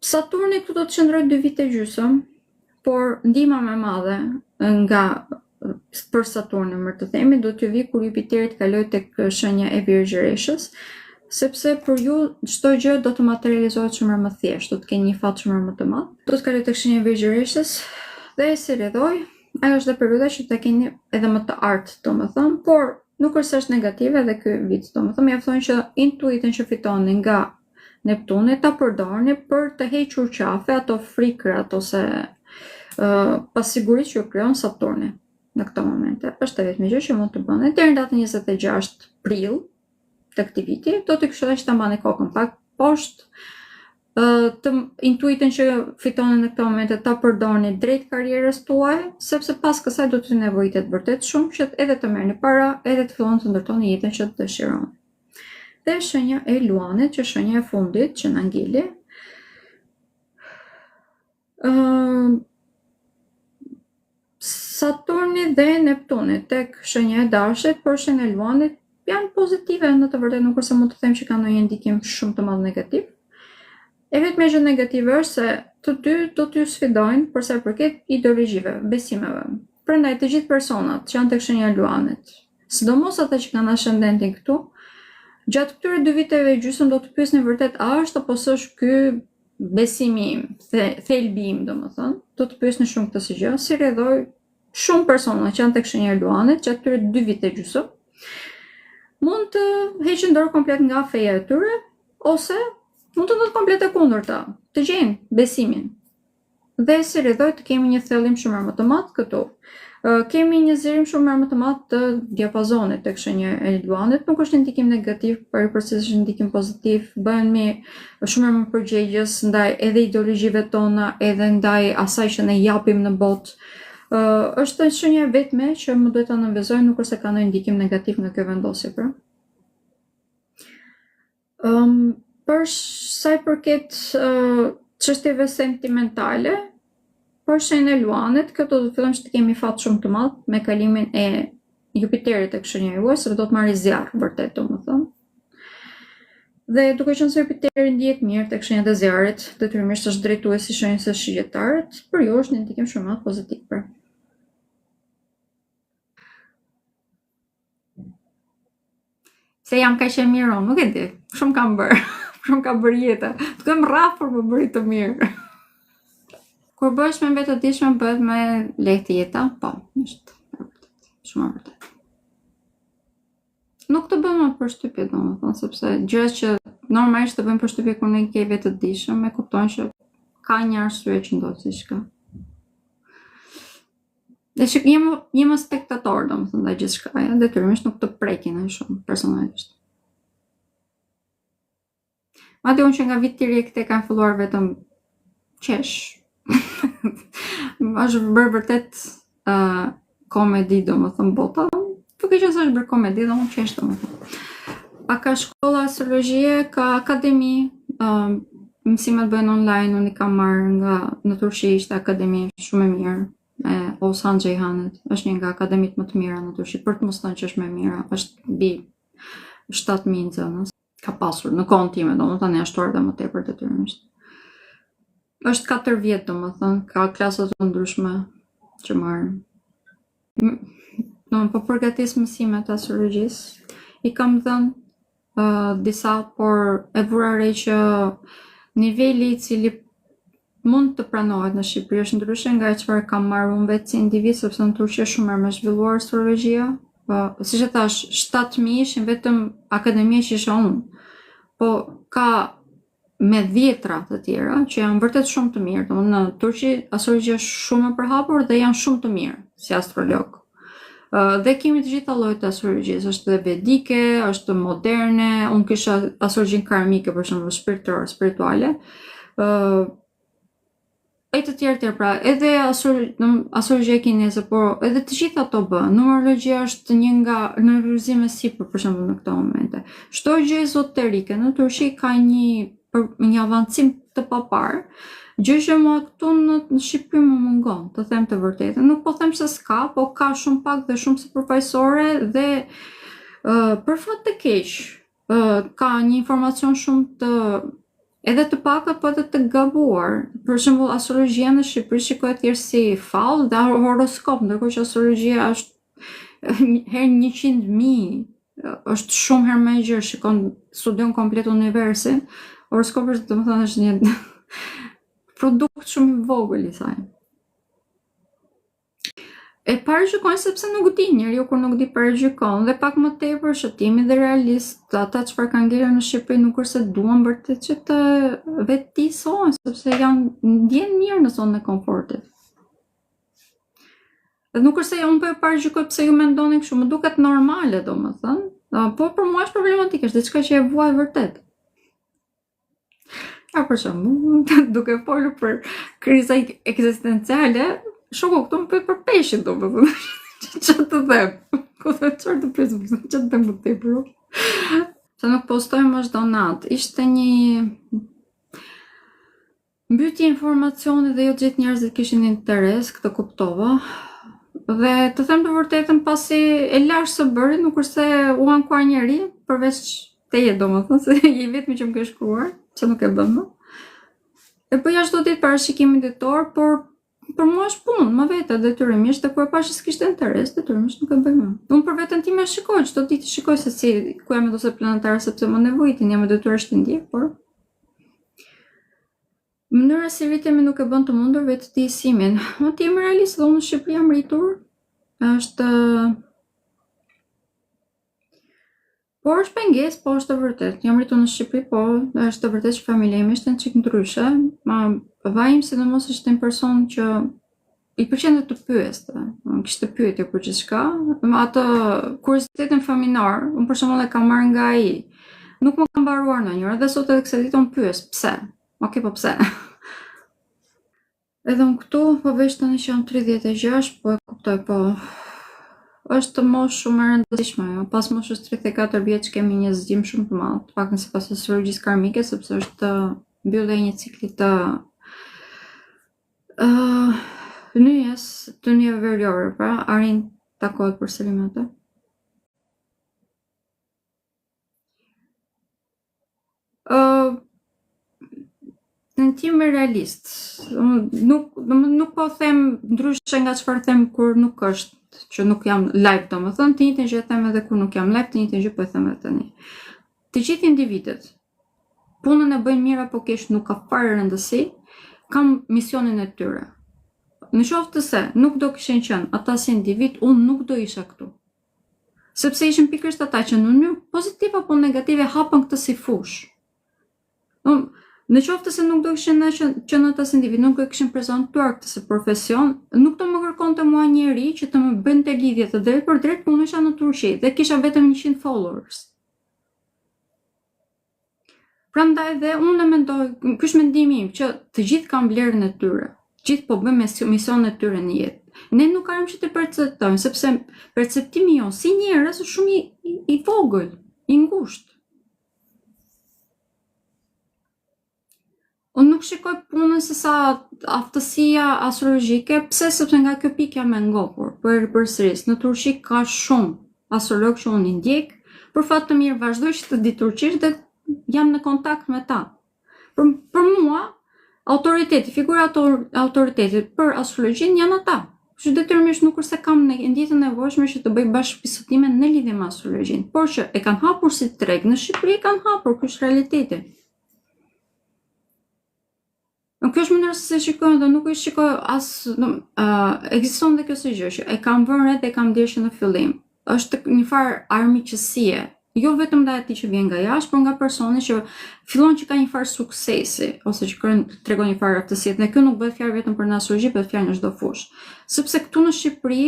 Saturni këtu do të qëndrojë 2 vite gjysmë, por ndihma më e madhe nga për Saturnin, më të themi, do t'ju vi kur Jupiteri të kalojë tek shenja e Virgjëreshës, sepse për ju çdo gjë do të materializohet shumë më thjesht, do të keni një fat shumë më të madh. Do të kalojë tek shenja e Virgjëreshës dhe si rrjedhoj, ajo është periudha që ta keni edhe më të artë, domethënë, por nuk është negative edhe ky vit, domethënë mjafton që intuitën që fitoni nga Neptuni ta përdorni për të hequr qafe, ato frikrat ose pasigurisë që ju krijon Saturni në këto momente. Është vetëm gjë që mund të bëni deri në datën 26 prill të këtij viti, do të këshilloj që ta mbani kokën pak poshtë, të intuitën që fitoni në këto momente ta përdorni drejt karrierës tuaj, sepse pas kësaj do t'ju nevojitet vërtet shumë që edhe të merrni para, edhe të filloni të ndërtoni jetën që të dëshironi. Dhe shenja e Luanit, që shenja e fundit që na ngeli, Saturni dhe Neptuni tek shenja e Dashit, por shenja e Luanit janë pozitive, në të vërtetë nuk është se mund të them që kanë ndonjë ndikim shumë të madh negativ. E vetmja gjë negative është se të dy do t'ju sfidojnë për sa i përket ideologjive, besimeve. Prandaj të gjithë personat që janë tek shenja e Luanit, sidomos ata që kanë ascendentin këtu, gjatë këtyre 2 viteve gjysmë do të pyesni vërtet a është apo s'është ky besimi im, thelbi im, domethënë, do të pyesni shumë këtë si gjë, si rrjedhoj shumë persona që janë tek shenja e Luanit gjatë këtyre 2 vite gjysmë, mund të heqin dorë komplet nga feja e tyre, ose mund të ndodhë komplet e kundërta, të gjejnë besimin. Dhe si rrjedhoj të kemi një thellim shumë më të madh këtu. Kemi një zërim shumë më të madh të diapazonit tek shenja e Luanit, nuk është ndikim negativ, por përse është ndikim pozitiv, bëhemi shumë më përgjegjës ndaj edhe ideologjive tona, edhe ndaj asaj që ne japim në botë. Është shenja vetme që më duhet ta nënvezoj, nuk është se ka ndonjë ndikim negativ në kjo vendosje, pra. Për sa i përket çështjeve sentimentale, për shenjën e Luanit, këtu do të fillojmë që të kemi fat shumë të madh me kalimin e Jupiterit tek shenja juaj, sepse do të marrë zjarr vërtet, domethënë. Dhe duke qenë se Jupiteri ndihet mirë tek shenjat e zjarrit, detyrimisht është drejtues i shenjës së Shigjetarit, për ju është një ndikim shumë më pozitiv, pra. Se jam kaq e mirë, nuk e di. Shumë kam bërë. Shumë kam bërë jeta. Të kem rrafur më bëri të mirë. Kur bëhesh me vetë të dishme, bëhet me lehtë jeta, po, është shumë e vërtetë. Nuk të bëjmë më përshtypje, domethënë, sepse gjërat që normalisht të bëjmë përshtypje kur ne ke vetë të dishëm, e kupton që ka një arsye që ndodh diçka. Dhe që jem spektator, domethënë, ndaj gjithçkaja, detyrimisht nuk të prekin ai shumë personalisht. Madje unë që nga vit të ri këte kam filluar vetëm qesh. Është bërë vërtet komedi, domethënë, bota. Duke qenë se është bërë komedi dhe unë qesh, domethënë. A ka shkolla astrologjie, ka akademi, mësimet bëhen online, unë i kam marrë nga në Turqi, ishte akademi shumë e mirë. Oğuzhan Ceyhanit, është një nga akademit më të mira në Turqi, për të mos thënë që është më e mira, është mbi 7.000 nxënës. Ka pasur në kohën time, domethënë janë shtuar dhe më tepër detyrimisht. Është 4 vjet, domethënë, ka klasa të ndryshme që marr. Po përgatis mësimet e astrologjisë, i kam dhënë disa, por e vura re që niveli i cili mund të pranohet në Shqipëri është ndryshe nga çfarë kam marrë unë vetë si individ, sepse në Turqi është shumë më zhvilluar astrologjia. Siç e thash, 7.000 ishin vetëm akademia që isha unë. Po ka me dhjetra të tjera që janë vërtet shumë të mirë. Domethënë në Turqi astrologjia është shumë e përhapur dhe janë shumë të mirë si astrolog. Dhe kemi të gjitha llojet të astrologjisë, është dhe vedike, është moderne, unë kisha astrologjin karmike, për shembull, shpirtërore, spirituale. E të tjerë, pra, edhe astrologjia kineze, por edhe të gjitha ato bën. Numerologjia është një nga numerologizime sipër, për shembull, në këto momente. Çdo gjë ezoterike në Turqi ka një avancim të paparë, gjë që mua këtu në Shqipëri më mungon, të them të vërtetën. Nuk po them se s'ka, po ka shumë pak dhe shumë sipërfaqësore dhe për fat të keq ka një informacion shumë të edhe të pakët, po edhe të gabuar. Për shembull, astrologjia në Shqipëri shikohet thjesht si fall dhe horoskop, ndërkohë që astrologjia është herë 100.000, është shumë herë më e gjerë, studion komplet universin. Horoskopi është, domethënë, është një produkt shumë i vogël i saj. E parajgjykojnë sepse nuk di, njeriu kur nuk di parajgjykon, dhe pak më tepër shëtimi dhe realist, ata çfarë kanë ngelur në Shqipëri nuk është se duan vërtet që të vetëdijsohen, sepse ndjen mirë në zonën e komfortit. Dhe nuk është se unë po e parajgjykoj pse ju mendoni kështu, më duket normale, domethënë, po për mua është problematike, është diçka që e vuaj vërtet. Ja, për shembull, duke folur për kriza ekzistenciale, shoku këtu më pyet për peshin, domethënë. Çfarë të them? Çfarë të pyes, çfarë të them më tepër? Se nuk postojmë më çdo natë. Ishte një mbytje informacioni dhe jo të gjithë njerëzit kishin interes, këtë kuptova. Dhe të them të vërtetën, pasi e lash së bëri, nuk është se u ankuar njeri, përveç teje, domethënë, se je vetmi që më ke shkruar, që nuk e bën më. E bëja çdo ditë parashikimin ditor, por për mua është punë, më vete, detyrimisht, dhe kur e pash se s'kishte interes, detyrimisht nuk e bëj më. Unë për veten time shikoj, çdo ditë shikoj se si ku jam ose planetare, sepse më nevojitin, jam detyrisht të ndjek, por mënyra si rritemi nuk e bën të mundur vetëdijsimin. Unë ti jam realist dhe unë në Shqipëri jam rritur, është por është pengesë, po është të vërtet. Jam rritur në Shqipëri, po është të vërtet që familja ime ishte çik ndryshe. Babai im sidomos ishte një person që i pëlqente të pyeste. Kishte pyetje për gjithçka. Atë kuriozitetin familjar, unë për shembull e kam marrë nga ai. Nuk më ka mbaruar ndonjëherë, dhe sot edhe kësaj ditë unë pyes, pse? Okej, po pse? Edhe unë këtu, po veç tani që jam 36, po e kuptoj, po është moshë shumë e rëndësishme, jo? Pas moshës 34 vjeç kemi një zgjim shumë të madh, të paktën sipas astrologjisë karmike, sepse është mbyllje e një cikli të nyjes, të nyjeve veriore, pra arrin takohet përsëri me atë. Në tim realist, nuk po them ndryshe nga çfarë them kur nuk është, që nuk jam live, domethënë, të njëjtën gjë e them edhe kur nuk jam live, të njëjtën gjë po e them edhe tani. Të gjithë individët, punën e bëjnë mirë apo keq nuk ka fare rëndësi, kam misionin e tyre. Në qoftë se nuk do kishin qenë ata si individ, unë nuk do isha këtu. Sepse ishin pikërisht ata që në mënyrë pozitive apo negative hapën këtë si fushë. Në qoftë se nuk do kishin që në tas individ nuk e kishin prezantuar këtë si profesion, nuk do më kërkonte mua njeri që të më bënte lidhje të drejtë për drejtë, unë isha në Turqi dhe kisha vetëm 100 followers. Prandaj dhe unë mendoj, ky është mendimi im, që të gjithë kanë vlerën e tyre. Gjithë po bëjmë misionet e tyre në jetë. Ne nuk arrim që të perceptojmë, sepse perceptimi jonë si njerëz është shumë i vogël, i ngushtë. Unë nuk shikoj punën se sa aftësia astrologjike, pse sepse nga kjo pikë jam e ngopur, përsëris. Në Turqi ka shumë astrolog që unë i ndjek, për fat të mirë vazhdoj që të di turqisht dhe jam në kontakt me ta. Për mua, autoriteti, figura autoritetit për astrologjin janë ata. Që detyrimisht nuk është se kam ndjetë nevojshme që të bëj bashkëpisotime në lidhje me astrologjin, por që e kanë hapur si treg në Shqipëri, kanë hapur, ky është realiteti. Kjo është mënyrë se shikojnë dhe nuk i shikoj as ekziston dhe kjo së gjë që e kam vënë re dhe e kam dirë në fillim. Është një farë armiqësie. Jo vetëm nga atij që vjen nga jashtë, por nga personi që fillon që ka një farë suksesi, ose që tregon një farë aftësie. Dhe kjo nuk bëhet fjalë vetëm për në astrologji, bëhet fjalë në çdo fushë. Sepse këtu në Shqipëri,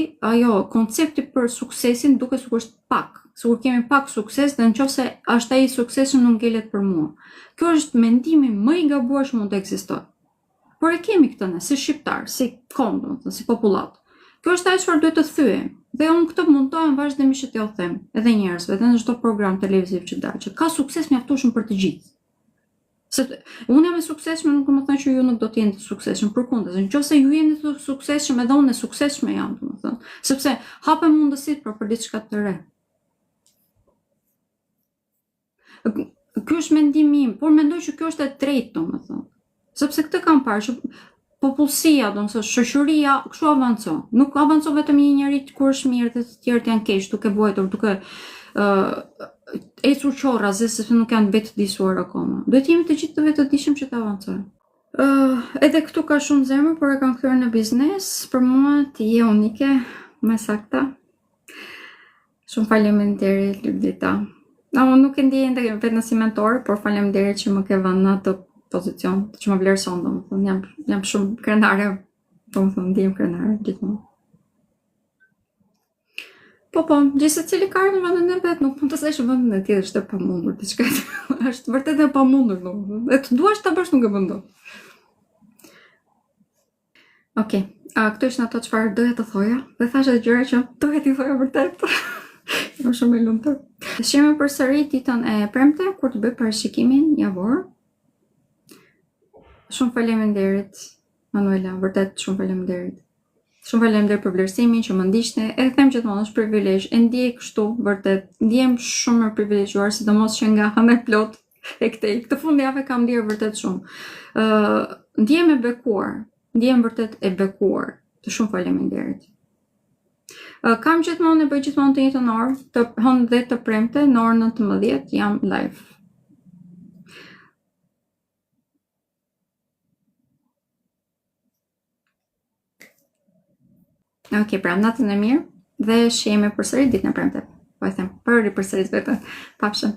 koncepti për suksesin duket sikur është pak. Sikur kemi pak sukses dhe nëse është ai suksesi nuk ngelet për mua. Kjo është mendimi më i gabuar që mund të ekzistojë. Por e kemi këtë ne, si shqiptar, si kom, si popullat. Kjo është ajo çfarë duhet të thyem. Dhe unë këtë mundohem vazhdimisht t'ju them, edhe njerëzve, edhe në çdo program televiziv që dal, që ka sukses mjaftueshëm për të gjithë. Se unë jam e suksesshme, nuk do të thonë që ju nuk do të jeni të suksesshëm, përkundër, nëse ju jeni të suksesshëm, edhe unë e suksesshme jam, domethënë, sepse hapem mundësitë për diçka të re. Ky është mendimi im, por mendoj që kjo është e drejtë, domethënë. Sepse këtë kam parë që popullsia, domethënë shoqëria, kështu avancon. Nuk avancon vetëm një njeri kur është mirë dhe të tjerët janë keq, duke vuajtur, duke ecur qorra, sepse nuk janë vetëdijsuar akoma. Duhet jemi të gjithë të vetëdijshëm që të avancojmë. Edhe këtu ka shumë zemër, por e kam kthyer në biznes. Për mua ti je unike, më saktë. Shumë faleminderit Lulita. Unë nuk e ndjej vetëm si mentor, por faleminderit që më ke vënë në atë pozicion që më vlerëson, domethënë jam shumë krenare, domethënë ndjem krenare gjithmonë. Po, gjithsecili ka në vendin e vet, nuk mund të thësh vendin e tjetër është e pamundur diçka. Është vërtet e pamundur, domethënë. E të duash ta bësh nuk e bën dot. Okej, këto ishin ato çfarë doja të thoja, dhe thash edhe gjëra që doja t'i thoja vërtet. Jam shumë e lumtur. Shihemi përsëri ditën e premte kur të bëj parashikimin javor. Shumë faleminderit, Manuela, vërtet shumë faleminderit. Shumë faleminderit për vlerësimin që më ndiqni. E them gjithmonë është privilegj, e ndjej kështu, vërtet. Ndjem shumë e privilegjuar, sidomos që nga hëna plot e këtej. Këtë fundjavë kam ndjerë vërtet shumë. Ndjem e bekuar, ndjem vërtet e bekuar. Të shumë faleminderit. Kam gjithmonë e bëj gjithmonë të njëjtën orë, të hënë dhe të premte, në orën 19 jam live. Ok, pra natën e mirë dhe shihemi përsëri ditën e premte. Po e them, përsëri vetëm. Pafshim.